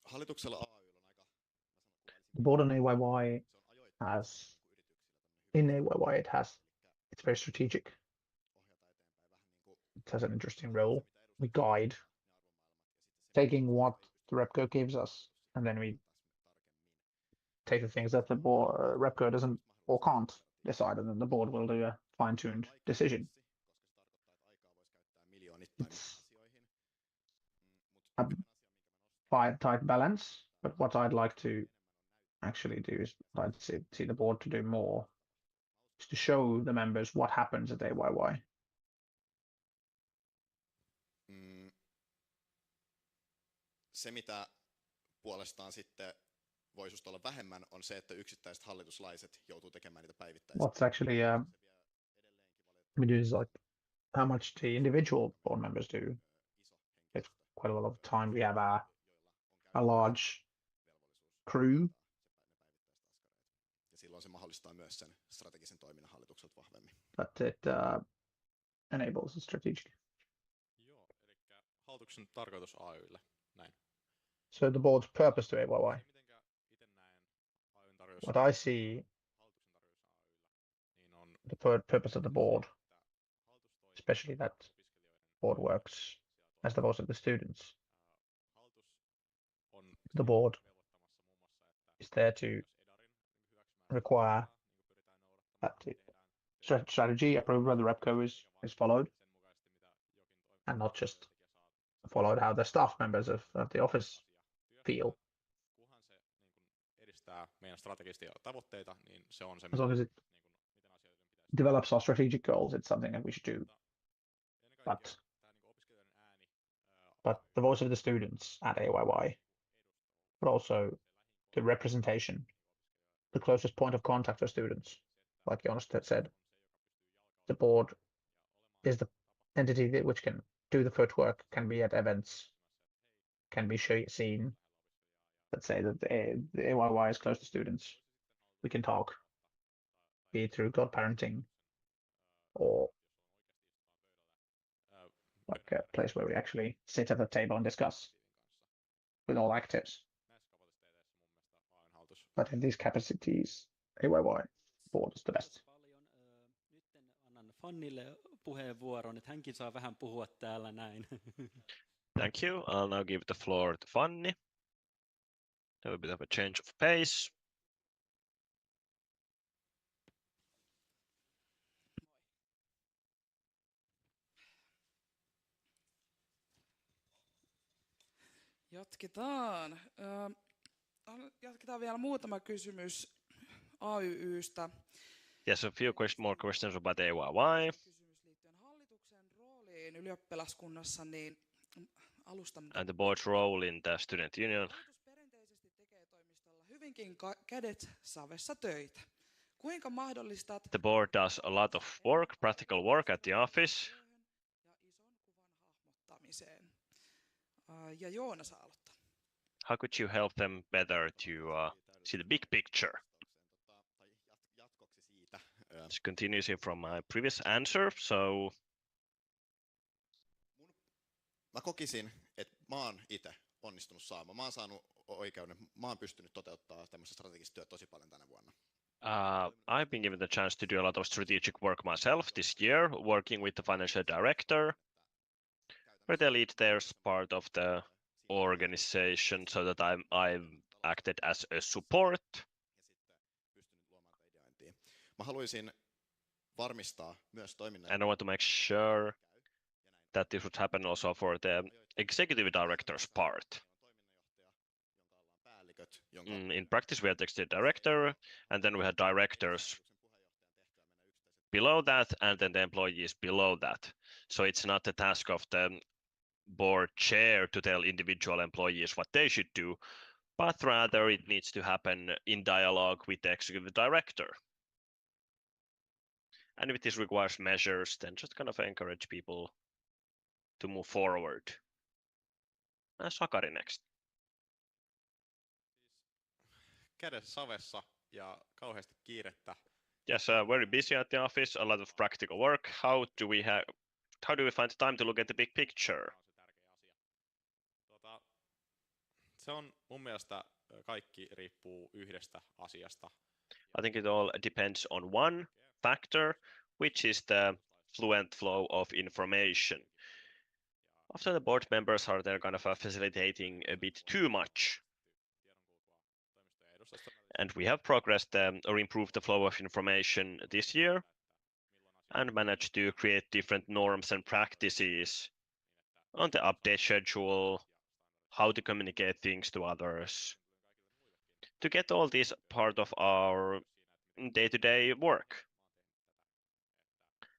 Hallituksella AY:llä on aika... The board on AYY has, it's very strategic. It has an interesting role. We guide, taking what the REPCO gives us, and then we take the things that the board, REPCO doesn't or can't decide, and then the board will do a fine-tuned decision. It's a tight balance, but what I'd like to actually do is I'd see the board to do more, is to show the members what happens at AYY. Se, mitä puolestaan sitten voisi just olla vähemmän, on se, että yksittäiset hallituslaiset joutuu tekemään niitä päivittäisiä. What's actually we do is like how much the individual board members do. It's quite a lot of time. We have a large crew. Ja silloin se mahdollistaa myös sen strategisen toiminnan hallitukselta vahvemmin. But it enables a strategic. Joo, eli hallituksen tarkoitus AY:lle, näin. So the board's purpose to AYY. What I see, the purpose of the board, especially that board works as the voice of the students. The board is there to require that the strategy approved by the REPCO is followed, and not just followed how the staff members of the office feel. Kunhan se edistää meidän strategisia tavoitteita, niin se on se, As long as it develops our strategic goals, it's something that we should do. But the voice of the students at AYY, but also the representation, the closest point of contact for students, like Jonas said, the board is the entity which can do the footwork, can be at events, can be seen. Let's say that the AYY is close to students. We can talk, be it through godparenting or like a place where we actually sit at the table and discuss with all actors. But in these capacities, AYY board is the best. Nyt annan Fannille puheenvuoron, että hänkin saa vähän puhua täällä näin. Thank you. I'll now give the floor to Fanny. A bit of a change of pace. Jatketaan. Jatketaan vielä muutama kysymys AYYstä. Yes, a few more questions about AYY. Kysymys liittyen hallituksen rooliin ylioppilaskunnassa, niin alusta. And the board's role in the student union. Hallitus perinteisesti tekee toimistolla hyvinkin kädet savessa töitä. Kuinka mahdollistat The board does a lot of work, practical work at the office. ja ison kuvan hahmottamiseen? Ja Joonas aloittaa. How could you help them better to see the big picture? Jatkoksi siitä. This continues from my previous answer, so Mä kokisin, että mä oon itse onnistunut saamaan. Mä oon saanut oikeuden, mä oon pystynyt toteuttaa tämmöistä strategista työtä tosi paljon tänä vuonna. I've been given the chance to do a lot of strategic work myself this year, working with the financial director, where they lead their part of the organization, so that I've acted as a support. Ja sitten pystynyt luomaan tätä ideointia. Mä haluaisin varmistaa myös toiminnan. And I want to make sure that this would happen also for the executive director's part. In practice, we had the executive director, and then we had directors below that, and then the employees below that. So it's not the task of the board chair to tell individual employees what they should do, but rather it needs to happen in dialogue with the executive director. And if this requires measures, then just kind of encourage people to move forward. Sakari next. Kädet savessa ja kauheasti kiirettä. Yes, very busy at the office, a lot of practical work. How do we find the time to look at the big picture? Se on mun mielestä kaikki riippuu yhdestä asiasta. I think it all depends on one factor, which is the fluent flow of information. Often the board members are there kind of facilitating a bit too much. And we have progressed or improved the flow of information this year and managed to create different norms and practices on the update schedule, how to communicate things to others, to get all this part of our day-to-day work.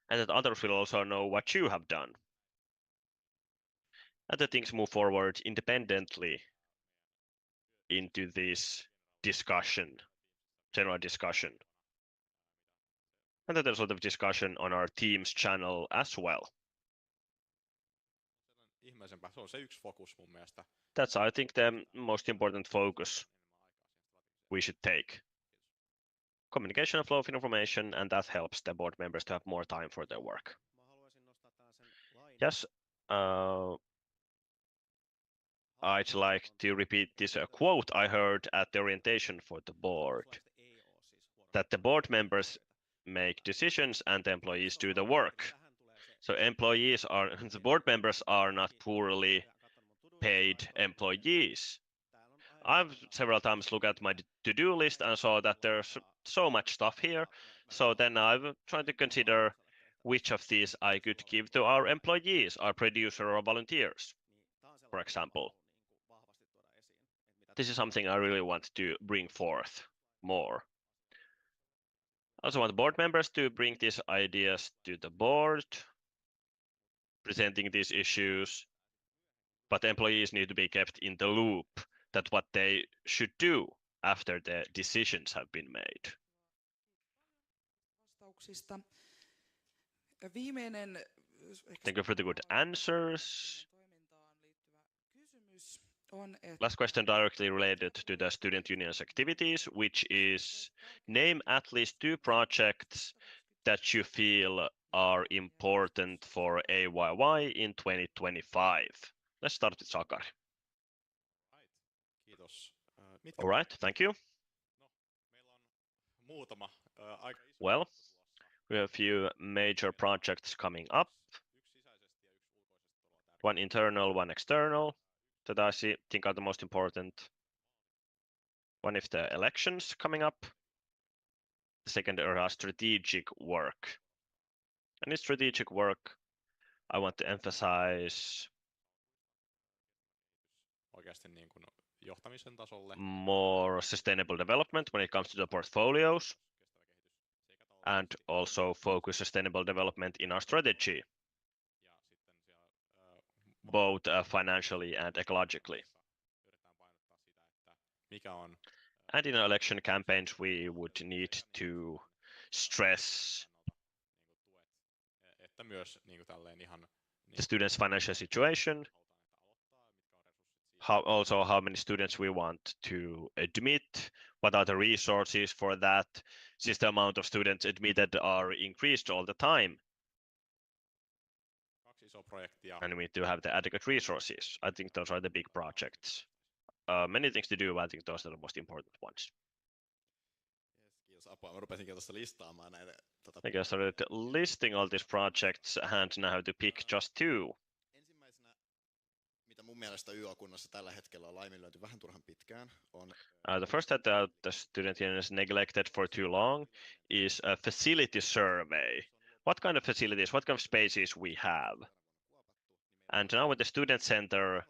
And that others will also know what you have done. And that things move forward independently into this discussion, general discussion. And that there's a lot of discussion on our Teams channel as well. Ihmeisempää, se on se yksi fokus mun mielestä. That's, I think, the most important focus we should take. Communication and flow of information, and that helps the board members to have more time for their work. Yes, I'd like to repeat this quote I heard at the orientation for the board, that the board members make decisions and the employees do the work. So the board members are not poorly paid employees. I've several times looked at my to-do list and saw that there's so much stuff here. So then I've tried to consider which of these I could give to our employees, our producer or volunteers. for example. This is something I really want to bring forth more. I also want board members to bring these ideas to the board, presenting these issues, but employees need to be kept in the loop that what they should do after the decisions have been made. Vastauksista. Viimeinen Thank you for the good answers. toimintaan liittyvä kysymys on, että Last question directly related to the student union's activities, which is name at least 2 projects that you feel are important for AYY in 2025. Let's start with Sakari. Kiitos. All right, thank you. Meillä on muutama aika iso Well, we have a few major projects coming up. yksi sisäisesti ja yksi ulkoisesti One internal, one external, that I think are the most important. One is the elections coming up. The second are strategic work. And in strategic work, I want to emphasize oikeasti niin kuin johtamisen tasolle. more sustainable development when it comes to the portfolios, Kestävä kehitys sekä and also focus sustainable development in our strategy, ja sitten siellä both financially and ecologically. yritetään painottaa sitä, että mikä on And in our election campaigns, we would need to stress niin kuin tuet, että myös niin kuin tälleen ihan the students' financial situation, halutaan, että aloittaa, mitkä on resurssit siihen. how many students we want to admit, what are the resources for that, since the amount of students admitted are increased all the time, 2 isoa projektia. and we need to have the adequate resources. I think those are the big projects. Many things to do, but I think those are the most important ones. Yes, kiitos apua. Mä rupesinkin tuossa listaamaan näitä. I guess I started listing all these projects, and now I have to pick just 2. Ensimmäisenä, mitä mun mielestä YA-kunnassa tällä hetkellä on laiminlyöty vähän turhan pitkään, on The first that the student union is neglected for too long is a facility survey. What kind of facilities, what kind of spaces we have? And now with the student center,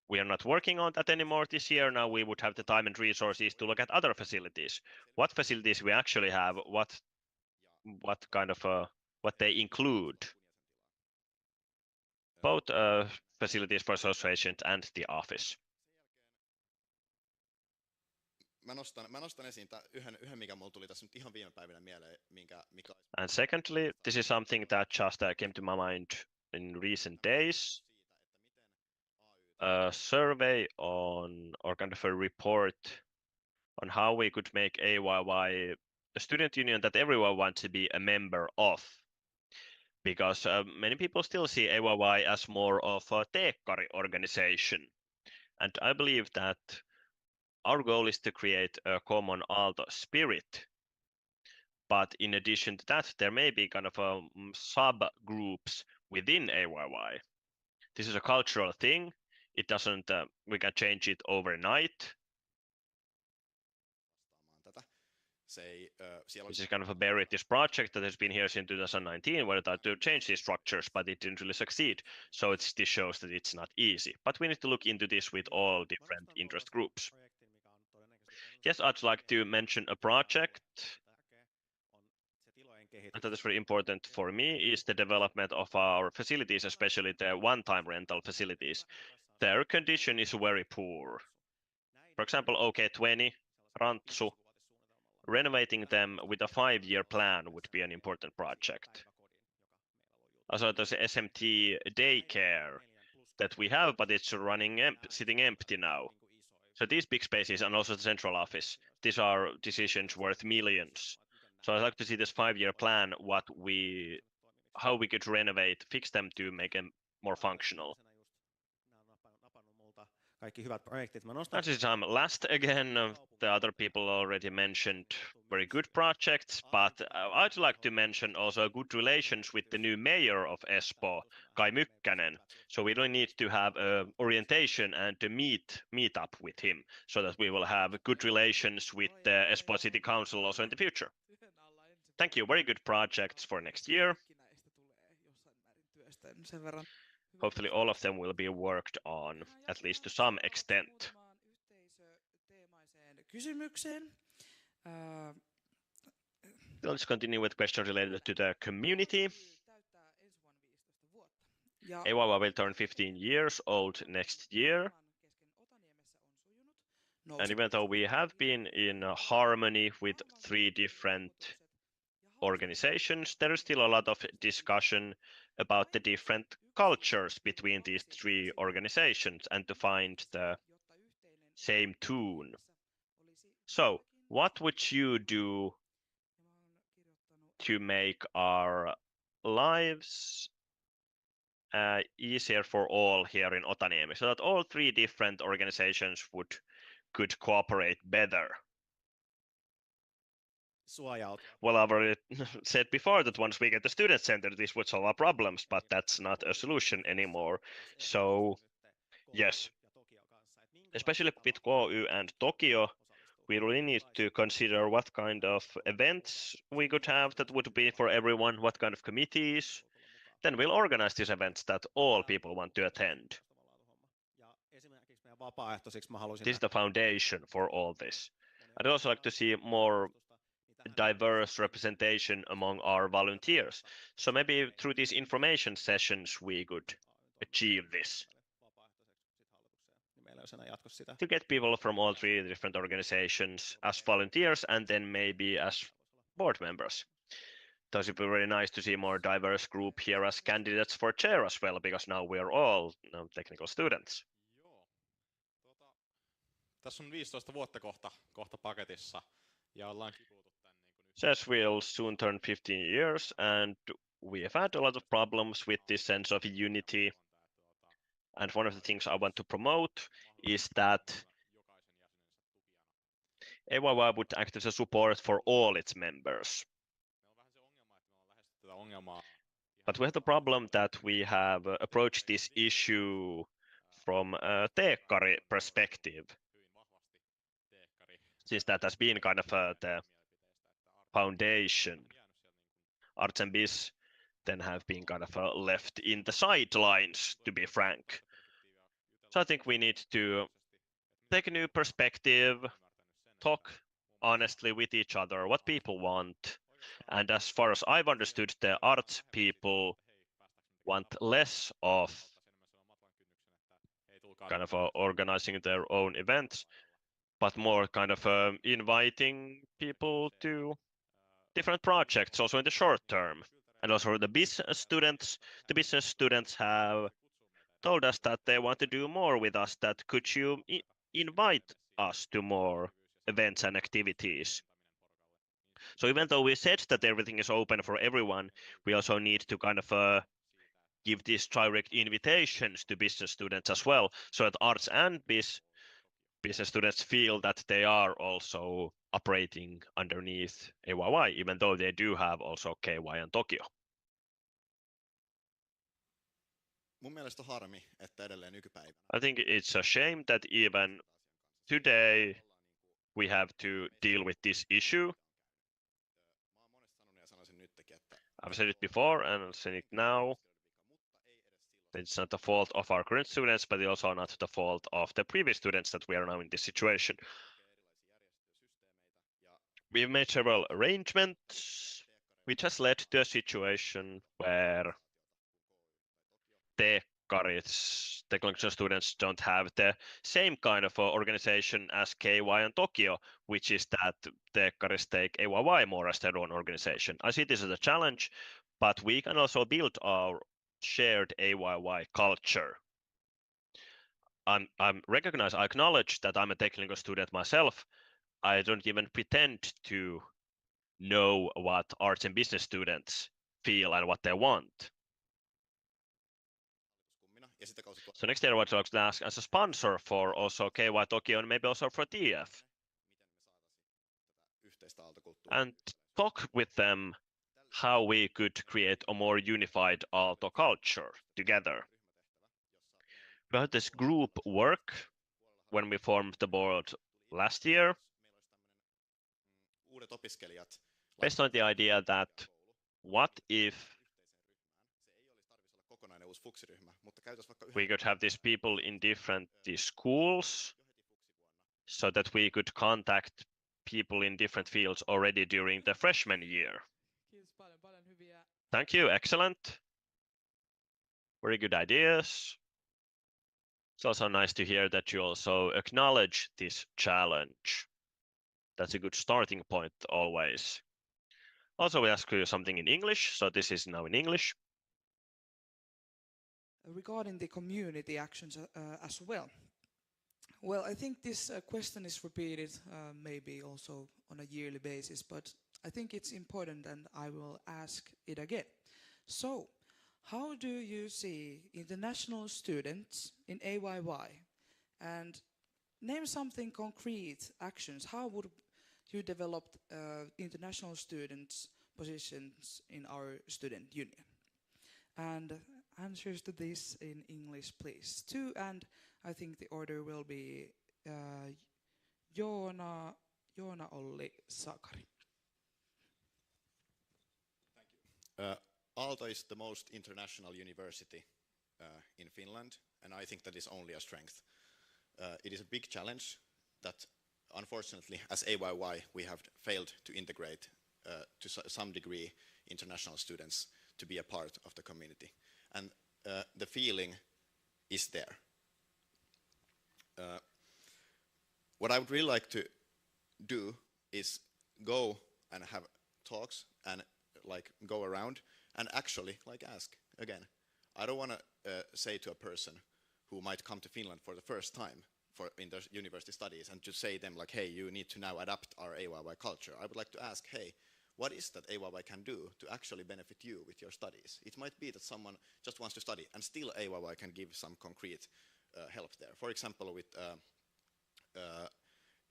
we are not working on that anymore this year. Now we would have the time and resources to look at other facilities. What facilities we actually have, what kind of what they include, both facilities for associations and the office. Mä nostan esiin yhden, mikä mulla tuli tässä nyt ihan viime päivinä mieleen, mikä And secondly, this is something that just came to my mind in recent days. A survey or kind of a report on how we could make AYY a student union that everyone wants to be a member of. Because many people still see AYY as more of a teekkari organization. And I believe that our goal is to create a common Aalto spirit. But in addition to that, there may be kind of subgroups within AYY. This is a cultural thing. It doesn't, we can change it overnight. This is kind of a buried this project that has been here since 2019, where they tried to change these structures, but it didn't really succeed. So this shows that it's not easy. But we need to look into this with all different interest groups. Yes, I'd like to mention a project that is very important for me is the development of our facilities, especially the one-time rental facilities. Their condition is very poor. For example, OK20, Rantsu, renovating them with a 5-year plan would be an important project. Also, there's the SMT daycare that we have, but it's sitting empty now. So these big spaces and also the central office, these are decisions worth millions. So I'd like to see this 5-year plan, how we could renovate, fix them to make them more functional. And since I'm last again, the other people already mentioned very good projects, but I'd like to mention also good relations with the new mayor of Espoo, Kai Mykkänen. So we really need to have orientation and to meet up with him so that we will have good relations with the Espoo City Council also in the future. Thank you. Very good projects for next year. hopefully all of them will be worked on, at least to some extent. Yhteisöteemaiseen kysymykseen. Let's continue with questions related to the community. AYY will turn 15 years old next year. And even though we have been in harmony with 3 different organizations, there is still a lot of discussion about the different cultures between these 3 organizations and to find the same tune. So, what would you do to make our lives easier for all here in Otaniemi, so that all 3 different organizations could cooperate better? Well, I've already said before that once we get the student center, this would solve our problems, but that's not a solution anymore. So, yes, especially with KU and Tokyo, we really need to consider what kind of events we could have that would be for everyone, what kind of committees. Then we'll organize these events that all people want to attend. This is the foundation for all this. I'd also like to see more diverse representation among our volunteers. So maybe through these information sessions we could achieve this. To get people from all 3 different organizations as volunteers and then maybe as board members. Those would be really nice to see more diverse group here as candidates for chair as well, because now we're all technical students. Tässä on 15 vuotta kohta paketissa ja ollaan kipuutu tän Says we'll soon turn 15 years and we have had a lot of problems with this sense of unity. And one of the things I want to promote is that AYY would act as a support for all its members. But we have the problem that we have approached this issue from a teekkari perspective, since that has been kind of the foundation. Arts and Biz then have been kind of left in the sidelines, to be frank. So I think we need to take a new perspective, talk honestly with each other, what people want. And as far as I've understood, the arts people want less of kind of organizing their own events, but more kind of inviting people to different projects also in the short term. And also the business students have told us that they want to do more with us, that could you invite us to more events and activities. So even though we said that everything is open for everyone, we also need to kind of give these direct invitations to business students as well, so that arts and business students feel that they are also operating underneath AYY, even though they do have also KY and Tokyo. Mun mielestä on harmi, että edelleen nykypäivänä. I think it's a shame that even today we have to deal with this issue. I've said it before and I'll say it now. It's not the fault of our current students, but it's also not the fault of the previous students that we are now in this situation. We've made several arrangements, which has led to a situation where technical students don't have the same kind of organization as KY and Tokyo, which is that Teekkaris take AYY more as their own organization. I see this as a challenge, but we can also build our shared AYY culture. I acknowledge that I'm a technical student myself. I don't even pretend to know what arts and business students feel and what they want. So next year I would like to ask as a sponsor for also KY Tokyo and maybe also for TF. And talk with them how we could create a more unified Aalto culture together. We had this group work when we formed the board last year, based on the idea that what if Mutta käytäisiin vaikka we could have these people in different schools so that we could contact people in different fields already during the freshman year. Kiitos paljon, paljon hyviä. Thank you, excellent. Very good ideas. It's also nice to hear that you also acknowledge this challenge. That's a good starting point always. Also, we ask you something in English, so this is now in English. Regarding the community actions as well. Well, I think this question is repeated maybe also on a yearly basis, but I think it's important and I will ask it again. So, how do you see international students in AYY? And name something concrete actions. How would you develop international students' positions in our student union? And answers to this in English, please. Two, and I think the order will be Joona, Olli, Sakari. Thank you. Aalto is the most international university in Finland, and I think that is only a strength. It is a big challenge that, unfortunately, as AYY, we have failed to integrate to some degree international students to be a part of the community. And the feeling is there. What I would really like to do is go and have talks and like go around and actually like ask again. I don't want to say to a person who might come to Finland for the first time in their university studies and to say them like, hey, you need to now adapt our AYY culture. I would like to ask, hey, what is that AYY can do to actually benefit you with your studies? It might be that someone just wants to study and still AYY can give some concrete help there. For example, with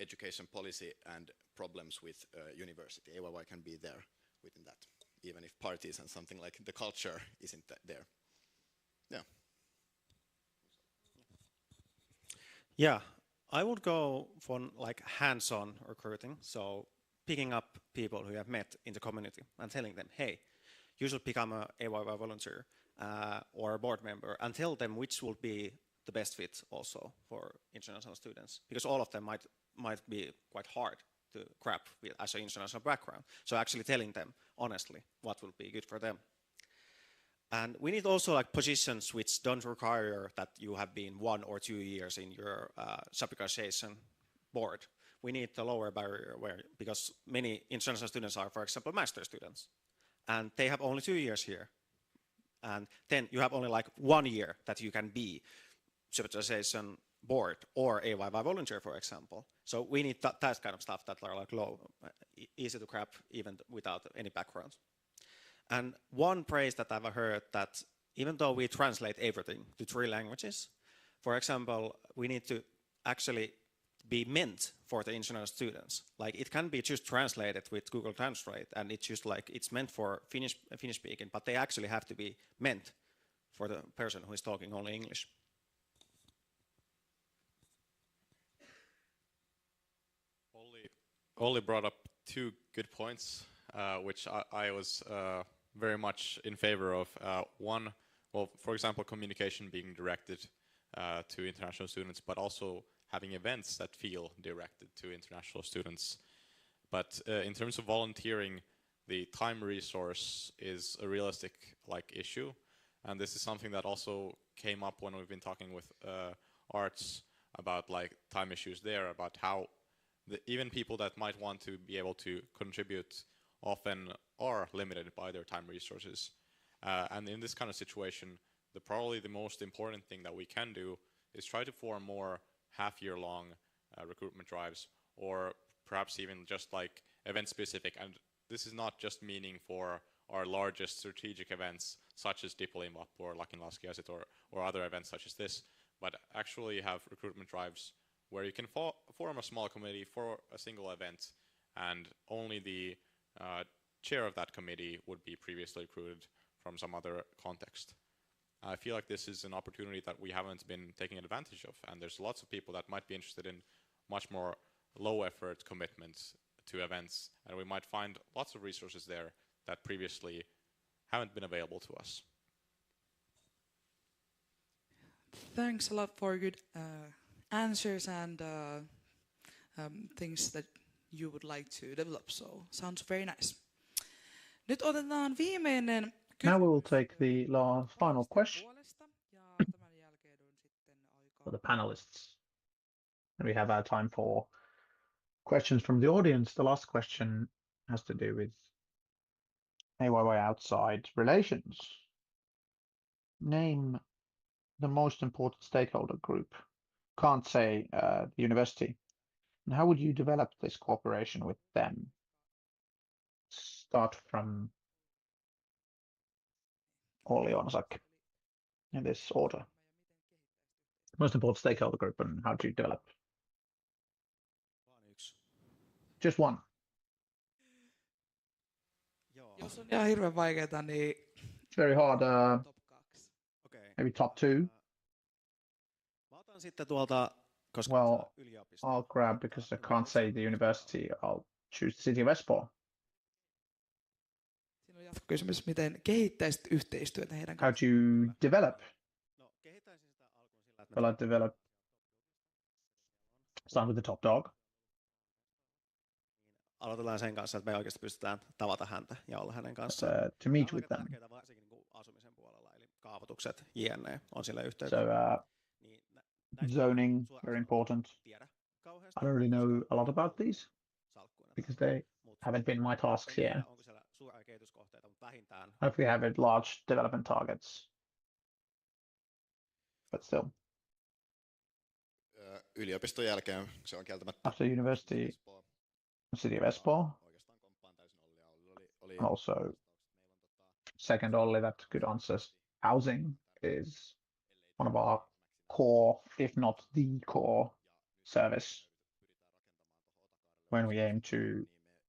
education policy and problems with university, AYY can be there within that, even if parties and something like the culture isn't there. Yeah. Yeah, I would go for like hands-on recruiting. So picking up people who you have met in the community and telling them, hey, you should become a AYY volunteer or a board member, and tell them which will be the best fit also for international students, because all of them might be quite hard to grab as an international background. So actually telling them honestly what will be good for them. And we need also like positions which don't require that you have been 1 or 2 years in your sub-accreditation board. We need the lower barrier because many international students are, for example, master students, and they have only 2 years here. And then you have only like 1 year that you can be sub-accreditation board or AYY volunteer, for example. So we need that kind of stuff that are like low, easy to grab even without any background. And one praise that I've heard that even though we translate everything to 3 languages, for example, we need to actually be meant for the international students. Like it can be just translated with Google Translate, and it's just like it's meant for Finnish speaking, but they actually have to be meant for the person who is talking only English. Olli brought up 2 good points, which I was very much in favor of. One, well, for example, communication being directed to international students, but also having events that feel directed to international students. But in terms of volunteering, the time resource is a realistic issue, and this is something that also came up when we've been talking with arts about time issues there, about how even people that might want to be able to contribute often are limited by their time resources. And in this kind of situation, probably the most important thing that we can do is try to form more half-year-long recruitment drives, or perhaps even just event-specific. And this is not just meaning for our largest strategic events, such as Dipolima or Lakinlaskiaiset or other events such as this, but actually have recruitment drives where you can form a small committee for a single event, and only the chair of that committee would be previously recruited from some other context. I feel like this is an opportunity that we haven't been taking advantage of, and there's lots of people that might be interested in much more low-effort commitments to events, and we might find lots of resources there that previously haven't been available to us. thanks a lot for good answers and things that you would like to develop. So sounds very nice. Nyt otetaan viimeinen Now we will kysymys, take the last final panelistien question puolesta, ja tämän jälkeen on sitten for the aika... panelists. And we have time for questions from the audience. The last question has to do with AYY outside relations. Name the most important stakeholder group. Can't say the university. And how would you develop this cooperation with them? Start from Olli Onsak in this order. Most important stakeholder group and how do you develop? Vaan yksi. Just one. Joo. Jos on ihan hirveän vaikeeta, niin It's very hard. top 2. Okei. Maybe top 2. Mä otan sitten tuolta, koska Well, sä yliopisto. I'll grab, because I can't say the university, I'll choose the city of Espoo. Siinä on jatkokysymys, miten kehittäisit yhteistyötä heidän How kanssaan? do you develop? No, kehittäisin sitä alkuun sillä, että Well, I develop. Start with the top dog. aloitetaan sen kanssa, että me oikeasti pystytään tavata häntä ja olla hänen kanssaan. To Tämä meet on with aika them. tärkeää varsinkin niin kuin asumisen puolella, eli kaavoitukset, jne. on sillä yhteydessä. So Niin näistä zoning, suoraan very sanottuna important. tiedä I kauheasti, don't really know a lot about these salkkuina. because they haven't been my tasks En yet. tiedä, onko siellä suuria kehityskohteita, mutta vähintään Hopefully have it large development targets. But still, Yliopiston jälkeen se on kieltämättä after university, Espoo. city of Espoo, Oikeastaan komppaan täysin Olli. Oli and also second only that good answers. Housing is one of our core, if not the core, service when we aim to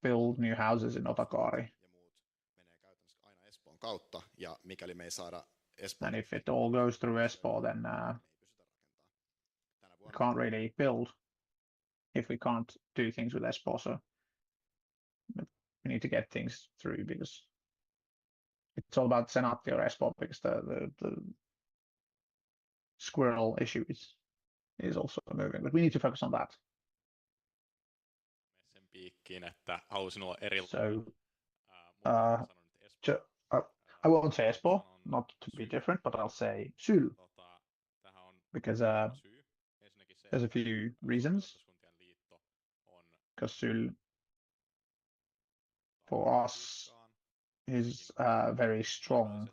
build new houses in Otakaari. ja muut menee käytännössä aina Espoon kautta, ja mikäli me ei saada Espoon, And if it all goes through Espoo, then niin ei pystytä rakentamaan. Tänä we vuonna can't really build if we can't do things with Espoo. So we need to get things through because it's all about Senaatti or Espoo, because the squirrel issue is also moving, but we need to focus on that. Sen piikkiin, että halusin olla erilainen. So Mutta sanon nyt Espoo. I won't say Espoo, not to be different, but I'll say Syl, Tähän on because muutama syy. Ensinnäkin se, there's a few reasons. Valtakuntien liitto on Because Syl for us is a very strong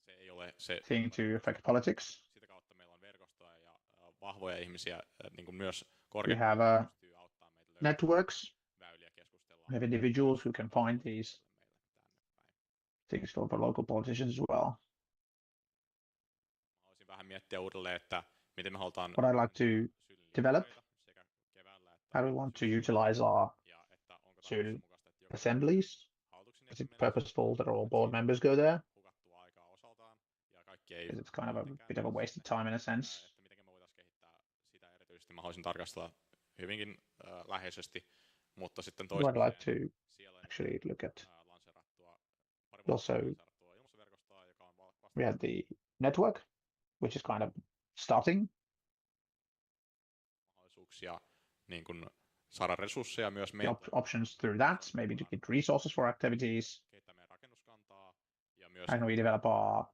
se ei ole se thing to affect politics. sitä kautta meillä on verkostoja ja vahvoja ihmisiä niin kuin myös We korkeammalla have pystyy auttamaan meitä löytämään networks, väyliä keskustella. we have individuals who can find these meille tänne päin. things for local politicians as well. Haluaisin vähän miettiä uudelleen, että miten me halutaan What I'd like to develop, sekä keväällä että how we want to utilize our ja että onko Syl tarkoituksenmukaista, että joka assemblies. hallituksen Is it jäsen purposeful that all board members go there? hukattua aikaa osaltaan ja kaikki ei Because it's kind of a mitenkään bit of a wasted time in a sense. että miten me voitaisiin kehittää sitä erityisesti. Mä haluaisin tarkastella hyvinkin läheisesti, mutta sitten What I'd like toisekseen to siellä actually look at, lanseerattua pari also lanseerattua ilmastoverkostoa, joka on vasta we have the network, which is kind of starting. mahdollisuuksia niin kuin saada resursseja myös The meiltä, options through that, maybe to get resources for activities. kehittää meidän rakennuskantaa ja myös How can we develop our vihreitä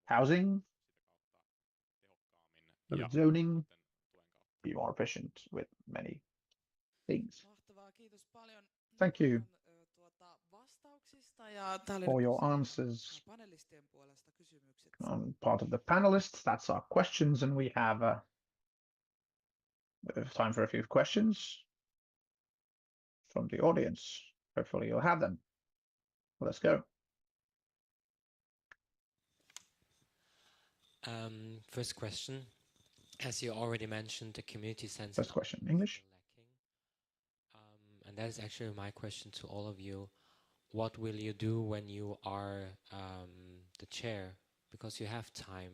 arvoja housing, sitä kautta tehokkaammin look ja at zoning, sitten tuen kautta. be more efficient with many things. Mahtavaa, kiitos paljon. Thank you Vastauksista ja tää oli for nyt your tosiaan answers panelistien puolesta kysymykset. on part of the panelists. That's our questions, and we have time for a few questions from the audience. Hopefully you'll have them. Let's go. First question. As you already mentioned, the community sense First question, English. lacking. And that is actually my question to all of you. What will you do when you are the chair? Because you have time.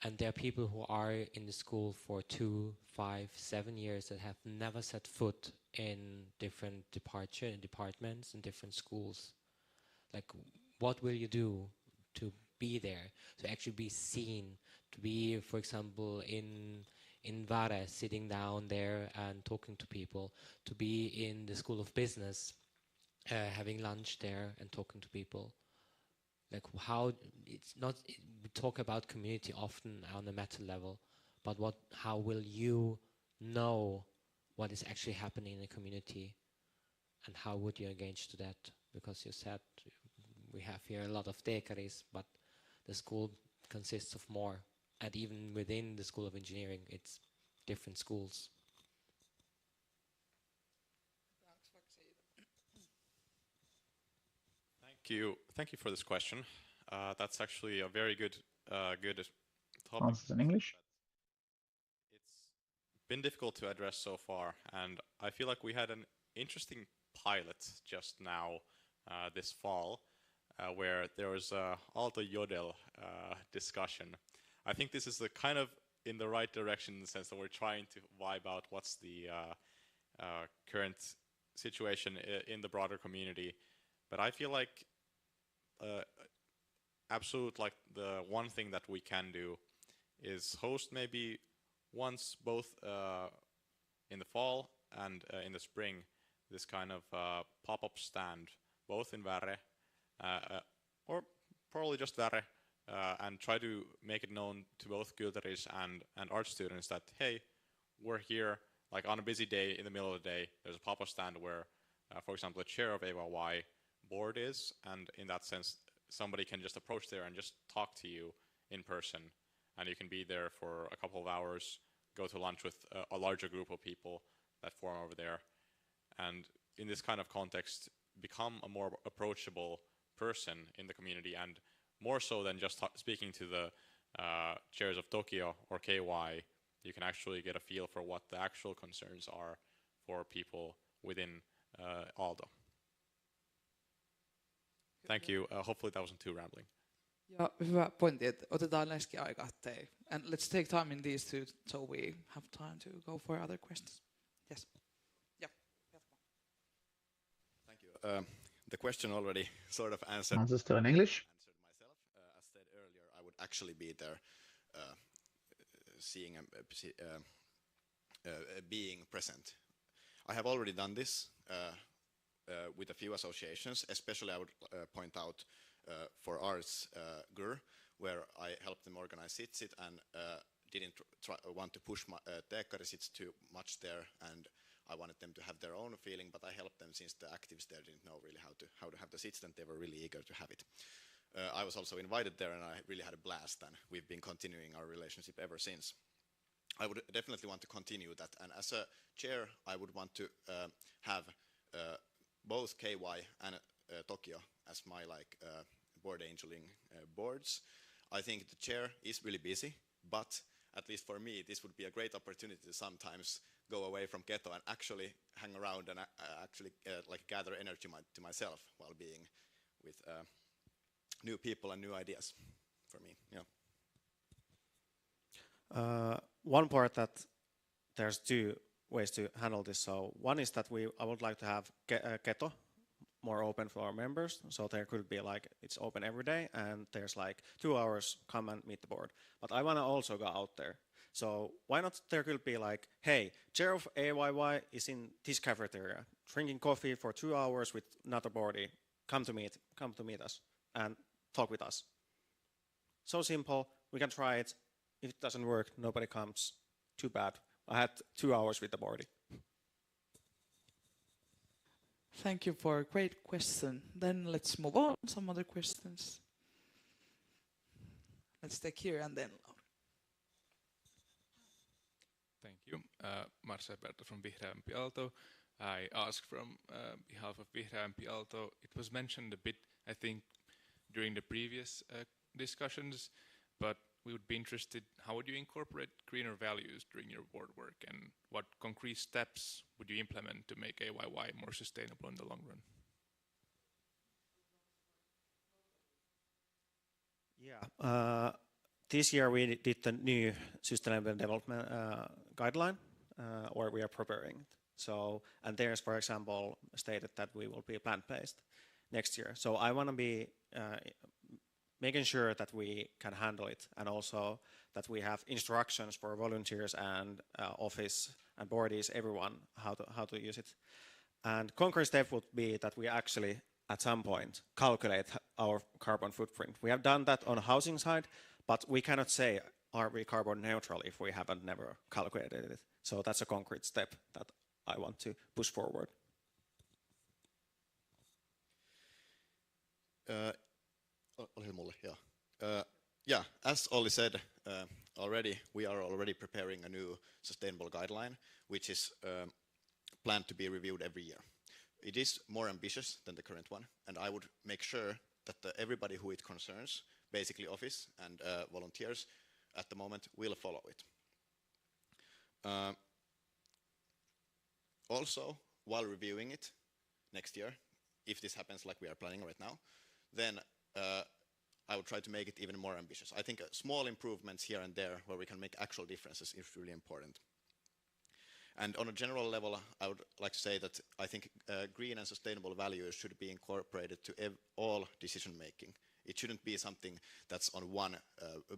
And there are people who are in the school for 2, 5, 7 years that have never set foot in different departments and different schools. Like, what will you do to be there, to actually be seen, to be, for example, in Vare, sitting down there and talking to people, to be in the School of Business, having lunch there and talking to people. Like how it's not, we talk about community often on a meta level, but how will you know what is actually happening in the community, and how would you engage to that? Because you said we have here a lot of dekaris, but the school consists of more, and even within the School of Engineering, it's different schools. Thank you for this question. That's actually a very good topic. Answers in English. It's been difficult to address so far, and I feel like we had an interesting pilot just now this fall, where there was a Aalto Yodel discussion. I think this is the kind of in the right direction in the sense that we're trying to vibe out what's the current situation in the broader community. But I feel like like the one thing that we can do is host maybe once both in the fall and in the spring this kind of pop-up stand, both in Vare or probably just Vare, and try to make it known to both Gylteris and art students that, hey, we're here, like on a busy day in the middle of the day, there's a pop-up stand where, for example, the chair of AYY board is, and in that sense, somebody can just approach there and just talk to you in person, and you can be there for a couple of hours, go to lunch with a larger group of people that form over there, and in this kind of context, become a more approachable person in the community, and more so than just speaking to the chairs of Tokyo or KY, you can actually get a feel for what the actual concerns are for people within Aalto. Thank you. Hopefully that wasn't too rambling. Ja, hyvä pointti, että otetaan näissäkin aika, ettei. And let's take time in these two so we have time to go for other questions. Yes. Yeah. Thank you. The question already sort of answered. Answers still in English. Answered myself. As said earlier, I would actually be there, seeing being present. I have already done this with a few associations. Especially, I would point out for Arts GUR, where I helped them organize SITSIT and didn't want to push my SITS too much there, and I wanted them to have their own feeling, but I helped them since the actives there didn't know really how to have the SITS, and they were really eager to have it. I was also invited there, and I really had a blast, and we've been continuing our relationship ever since. I would definitely want to continue that, and as a chair, I would want to have both KY and Tokyo as my board angeling boards. I think the chair is really busy, but at least for me, this would be a great opportunity to sometimes go away from Keto and actually hang around and actually gather energy to myself while being with new people and new ideas for me. Yeah. One part that there's two ways to handle this. So one is that I would like to have Keto more open for our members. So there could be it's open every day and there's 2 hours, come and meet the board. But I want to also go out there. So why not there could be hey, chair of AYY is in this cafeteria, drinking coffee for 2 hours with another body. Come to meet us and talk with us. So simple, we can try it. If it doesn't work, nobody comes. Too bad. I had 2 hours with the body. Thank you for a great question. Then let's move on. Some other questions. Let's take here and then. Thank you. Marcel Berto from Vihreämpi Aalto. I ask from behalf of Vihreämpi Aalto. It was mentioned a bit, I think, during the previous discussions, but we would be interested, how would you incorporate greener values during your board work, and what concrete steps would you implement to make AYY more sustainable in the long run? Yeah. This year we did the new sustainable development guideline, or we are preparing it. So, and there's, for example, stated that we will be plant-based next year. So I want to be making sure that we can handle it, and also that we have instructions for volunteers and office and boardies, everyone, how to use it. And concrete step would be that we actually, at some point, calculate our carbon footprint. We have done that on the housing side, but we cannot say, are we carbon neutral if we haven't never calculated it? So that's a concrete step that I want to push forward. Yeah, as Olli said already, we are already preparing a new sustainable guideline, which is planned to be reviewed every year. It is more ambitious than the current one, and I would make sure that everybody who it concerns, basically office and volunteers at the moment, will follow it. Also, while reviewing it next year, if this happens like we are planning right now, then I would try to make it even more ambitious. I think small improvements here and there where we can make actual differences is really important. And on a general level, I would like to say that I think green and sustainable values should be incorporated to all decision making. It shouldn't be something that's on one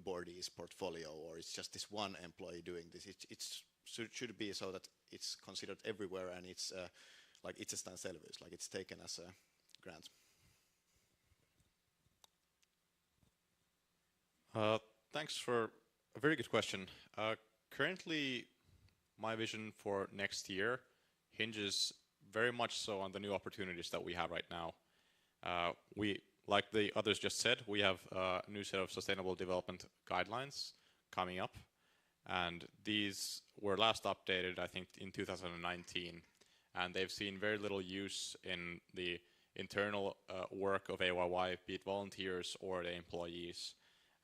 boardie's portfolio, or it's just this one employee doing this. It should be so that it's considered everywhere, and it's like itsestäänselvyys, like it's taken as a grant. Thanks for a very good question. Currently, my vision for next year hinges very much so on the new opportunities that we have right now. Like the others just said, we have a new set of sustainable development guidelines coming up, and these were last updated, I think, in 2019, and they've seen very little use in the internal work of AYY, be it volunteers or the employees.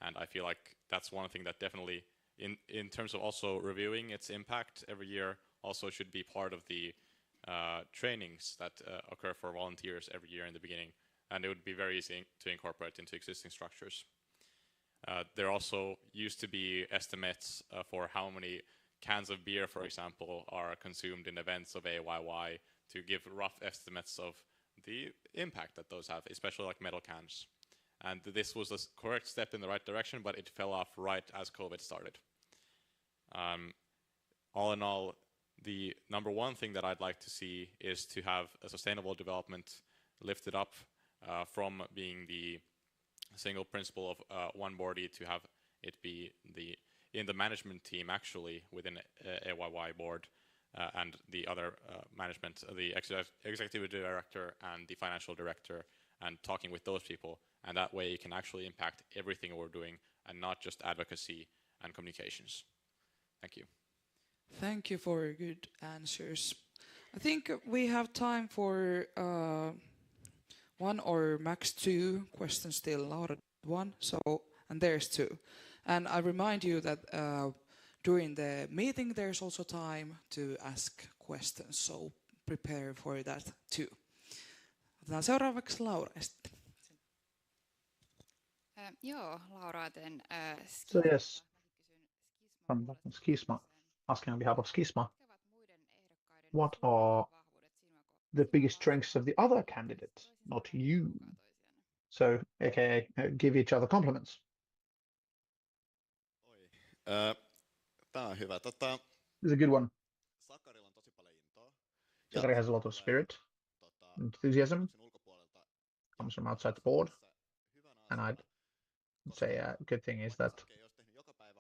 And I feel like that's one thing that definitely, in terms of also reviewing its impact every year, also should be part of the trainings that occur for volunteers every year in the beginning. And it would be very easy to incorporate into existing structures. There also used to be estimates for how many cans of beer, for example, are consumed in events of AYY to give rough estimates of the impact that those have, especially like metal cans. And this was a correct step in the right direction, but it fell off right as COVID started. All in all, the number one thing that I'd like to see is to have a sustainable development lifted up from being the single principle of one body to have it be in the management team actually within AYY board and the other management, the executive director and the financial director, and talking with those people. And that way you can actually impact everything we're doing and not just advocacy and communications. Thank you. Thank you for your good answers. I think we have time for one or max two questions still, Laura one, and there's two. And I remind you that during the meeting there's also time to ask questions, so prepare for that too. Otetaan seuraavaksi Laura. Joo, Laura, teen So yes, from Skisma, asking on behalf of Skisma, what are the biggest strengths of the other candidate, not you? So, aka, give each other compliments. Tää on hyvä. This is a good one. Sakari has a lot of spirit, enthusiasm, comes from outside the board, and I'd say a good thing is that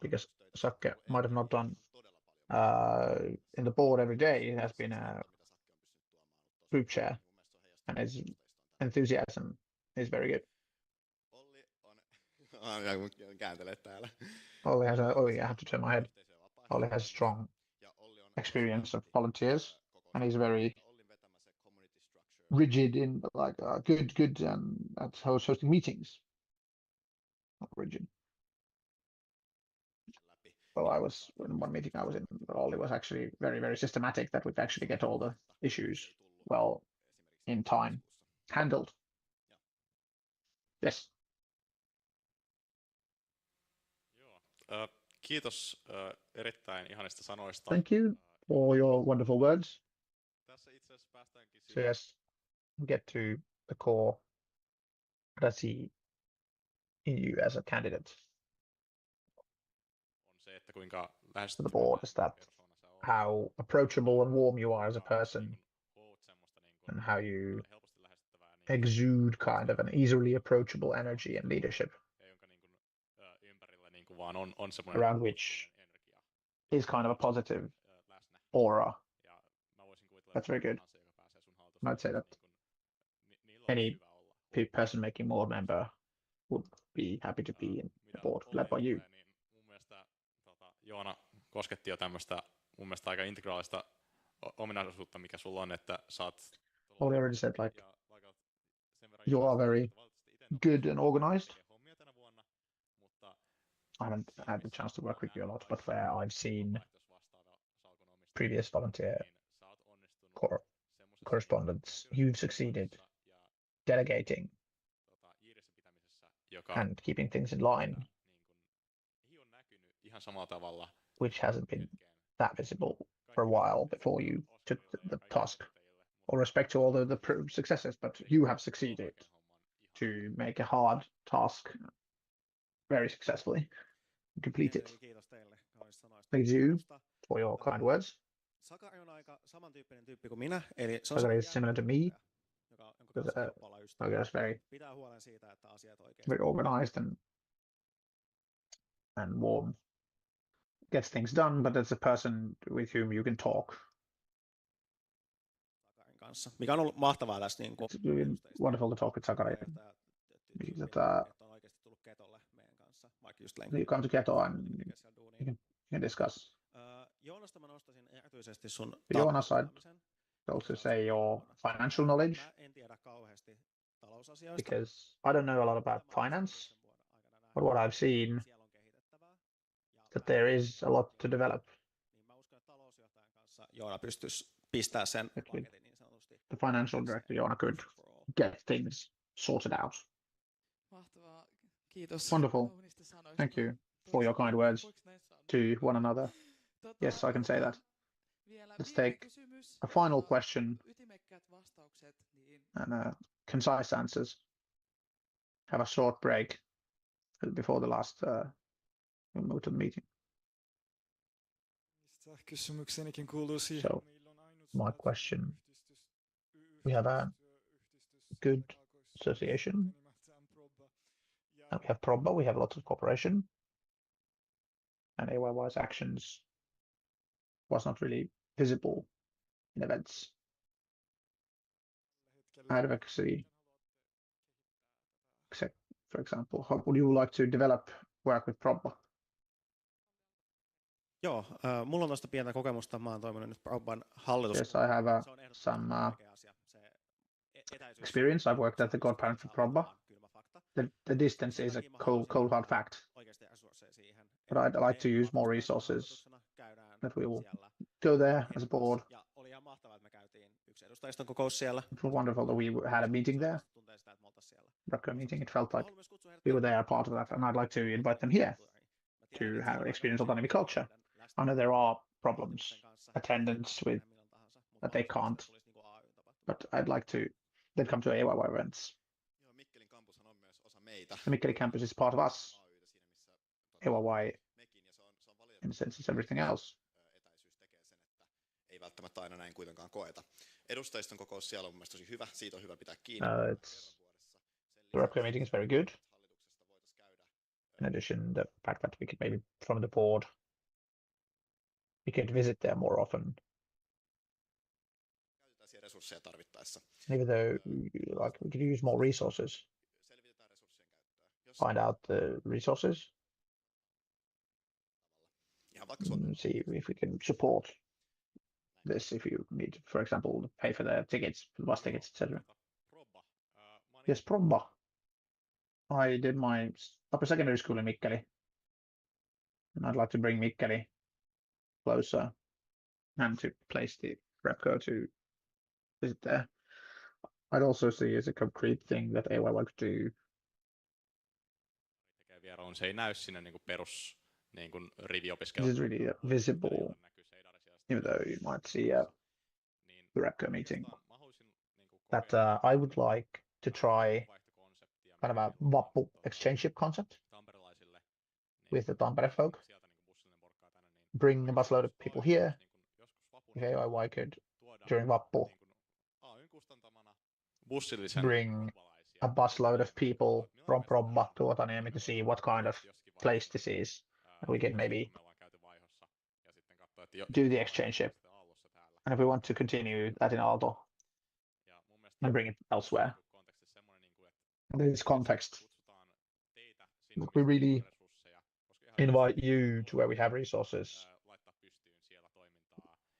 because Sakke might have not done in the board every day, he has been a group chair, and his enthusiasm is very good. Olli has I have to turn my head. Olli has strong experience of volunteers, and he's very rigid in like good at hosting meetings. Not rigid. Well, I was in one meeting I was in, Olli was actually very systematic that we'd actually get all the issues well in time handled. Yes. Kiitos erittäin ihanista sanoista. Thank you for your wonderful words. So yes, we get to the core. What I see in you as a candidate on se, että kuinka to the board is that how approachable and warm you are as a person, and how you exude kind of an easily approachable energy and leadership vaan on semmoinen around which is kind of a positive aura. That's very good. I'd say that any person making board member would be happy to be in the board led by you. Mun mielestä Joona kosketti jo tämmöistä mun mielestä aika integraalista ominaisuutta, mikä sulla on, että saat Well, they already said like you are very good and organized. I haven't had the chance to work with you a lot, but where I've seen previous volunteer correspondence, you've succeeded delegating and keeping things in line, ihan samalla tavalla, which hasn't been that visible for a while before you took the task. All respect to all the successes, but you have succeeded to make a hard task very successfully. Complete it. Kiitos teille kaunista sanoista. Thank you for your kind words. Sakari on aika samantyyppinen tyyppi kuin minä, eli se on Sakari is similar to me. jonka kanssa on helppo olla ystävä. I guess Pitää huolen siitä, että asiat oikein. very organized and warm. Gets things done, but it's a person with whom you can talk. Sakarin kanssa, mikä on ollut mahtavaa tässä niin kuin It's been wonderful to talk with Sakari. että on oikeasti tullut ketolle meidän kanssa, vaikka just You come to Keto and you can discuss. Joonasta mä nostaisin erityisesti sun Jonas, I'd also say your financial knowledge, Mä en tiedä kauheasti talousasioista. because I don't know a lot about finance, but what I've seen Siellä on kehitettävää. that there is a lot to develop. Niin mä uskon, että talousjohtajan kanssa Joona pystyisi pistää sen paketin niin sanotusti. The financial director, Joona, could get things sorted out. Mahtavaa. Kiitos. Wonderful. kaunista sanoista. Thank you for your kind words Voiko näin sanoa? to one another. Yes, I can say that. Vielä Let's viimeinen take kysymys. a final question Ytimekkäät vastaukset, niin and concise answers. Have a short break before the last move to the meeting. Kysymyksenikin kuuluu siihen, So, my question, we have a good association, and we have Probba, we have lots of cooperation, and AYY's actions was not really visible in events. Advocacy, except, for example, how would you like to develop work with Probba? Joo, mulla on tuosta pientä kokemusta. Mä oon toiminut nyt Proban hallitus. Yes, I have Se on ehdottomasti some tärkeä asia. Se etäisyys experience. I've worked at the godparent for Probba. kylmä fakta. The distance is a cold hard fact, Oikeasti resursseja siihen. but I'd like to use more resources Käydään that we will siellä. go there as a board. Ja oli ihan mahtavaa, että me käytiin yksi edustajiston kokous siellä. It was wonderful that we had a meeting there, Tuntee sitä, että me oltaisiin siellä. Rutger meeting. It felt Mä like haluan myös kutsua heidät we were there, a part of that, and I'd like to invite them here to have experience autonomy culture. I know there are problems, attendance with that they can't, but I'd like to then come to AYY events. Joo, Mikkelin kampushan on myös osa meitä. The Mikkeli campus is part of us. AYYtä siinä, missä AYY, mekin, ja se on in a sense, is everything else. etäisyys tekee sen, että ei välttämättä aina näin kuitenkaan koeta. Edustajiston kokous siellä on mun mielestä tosi hyvä, siitä on hyvä pitää kiinni. It's the Rutger meeting is very good. In addition, the fact that we could maybe from the board, we could visit there more often. Käytetään siellä resursseja tarvittaessa. Even though like we could use more resources, Selvitetään resurssien käyttöä. Jos find out the resources, ihan vaikka Suomen see if we can support this. If you need, for example, to pay for the tickets, the bus tickets, etc. Probba. Yes, Probba. I did my upper secondary school in Mikkeli, and I'd like to bring Mikkeli closer and to place the Repco to visit there. I'd also see as a concrete thing that AYY could do. tekee vierailuun, se ei näy sinne niin kuin perus niin kuin This riviopiskelu. is really visible, even though you might see a Repco meeting. That I would like to try kind of a Vappu exchange concept with the Tampere folk. Bring a busload of people here. If AYY could, during Vappu, bring a busload of people from Probba to Otaniemi to see what kind of place this is. We can maybe do the exchange. And if we want to continue that in Aalto and bring it elsewhere, in this context, we really invite you to where we have resources.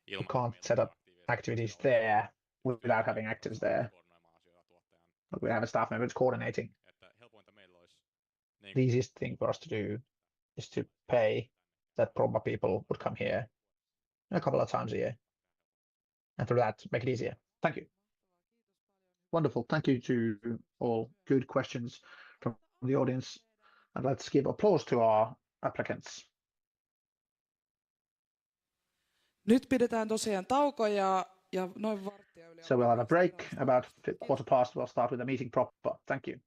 We can't set up activities there without having actors there. But we have a staff member that's coordinating. The easiest thing for us to do is to pay that Probba people would come here a couple of times a year. And through that, make it easier. Thank you. Wonderful. Thank you to all good questions from the audience. And let's give applause to our applicants. Nyt pidetään tosiaan tauko ja noin varttia yli. So we'll have a break about 15:15. We'll start with the meeting proper. Thank you.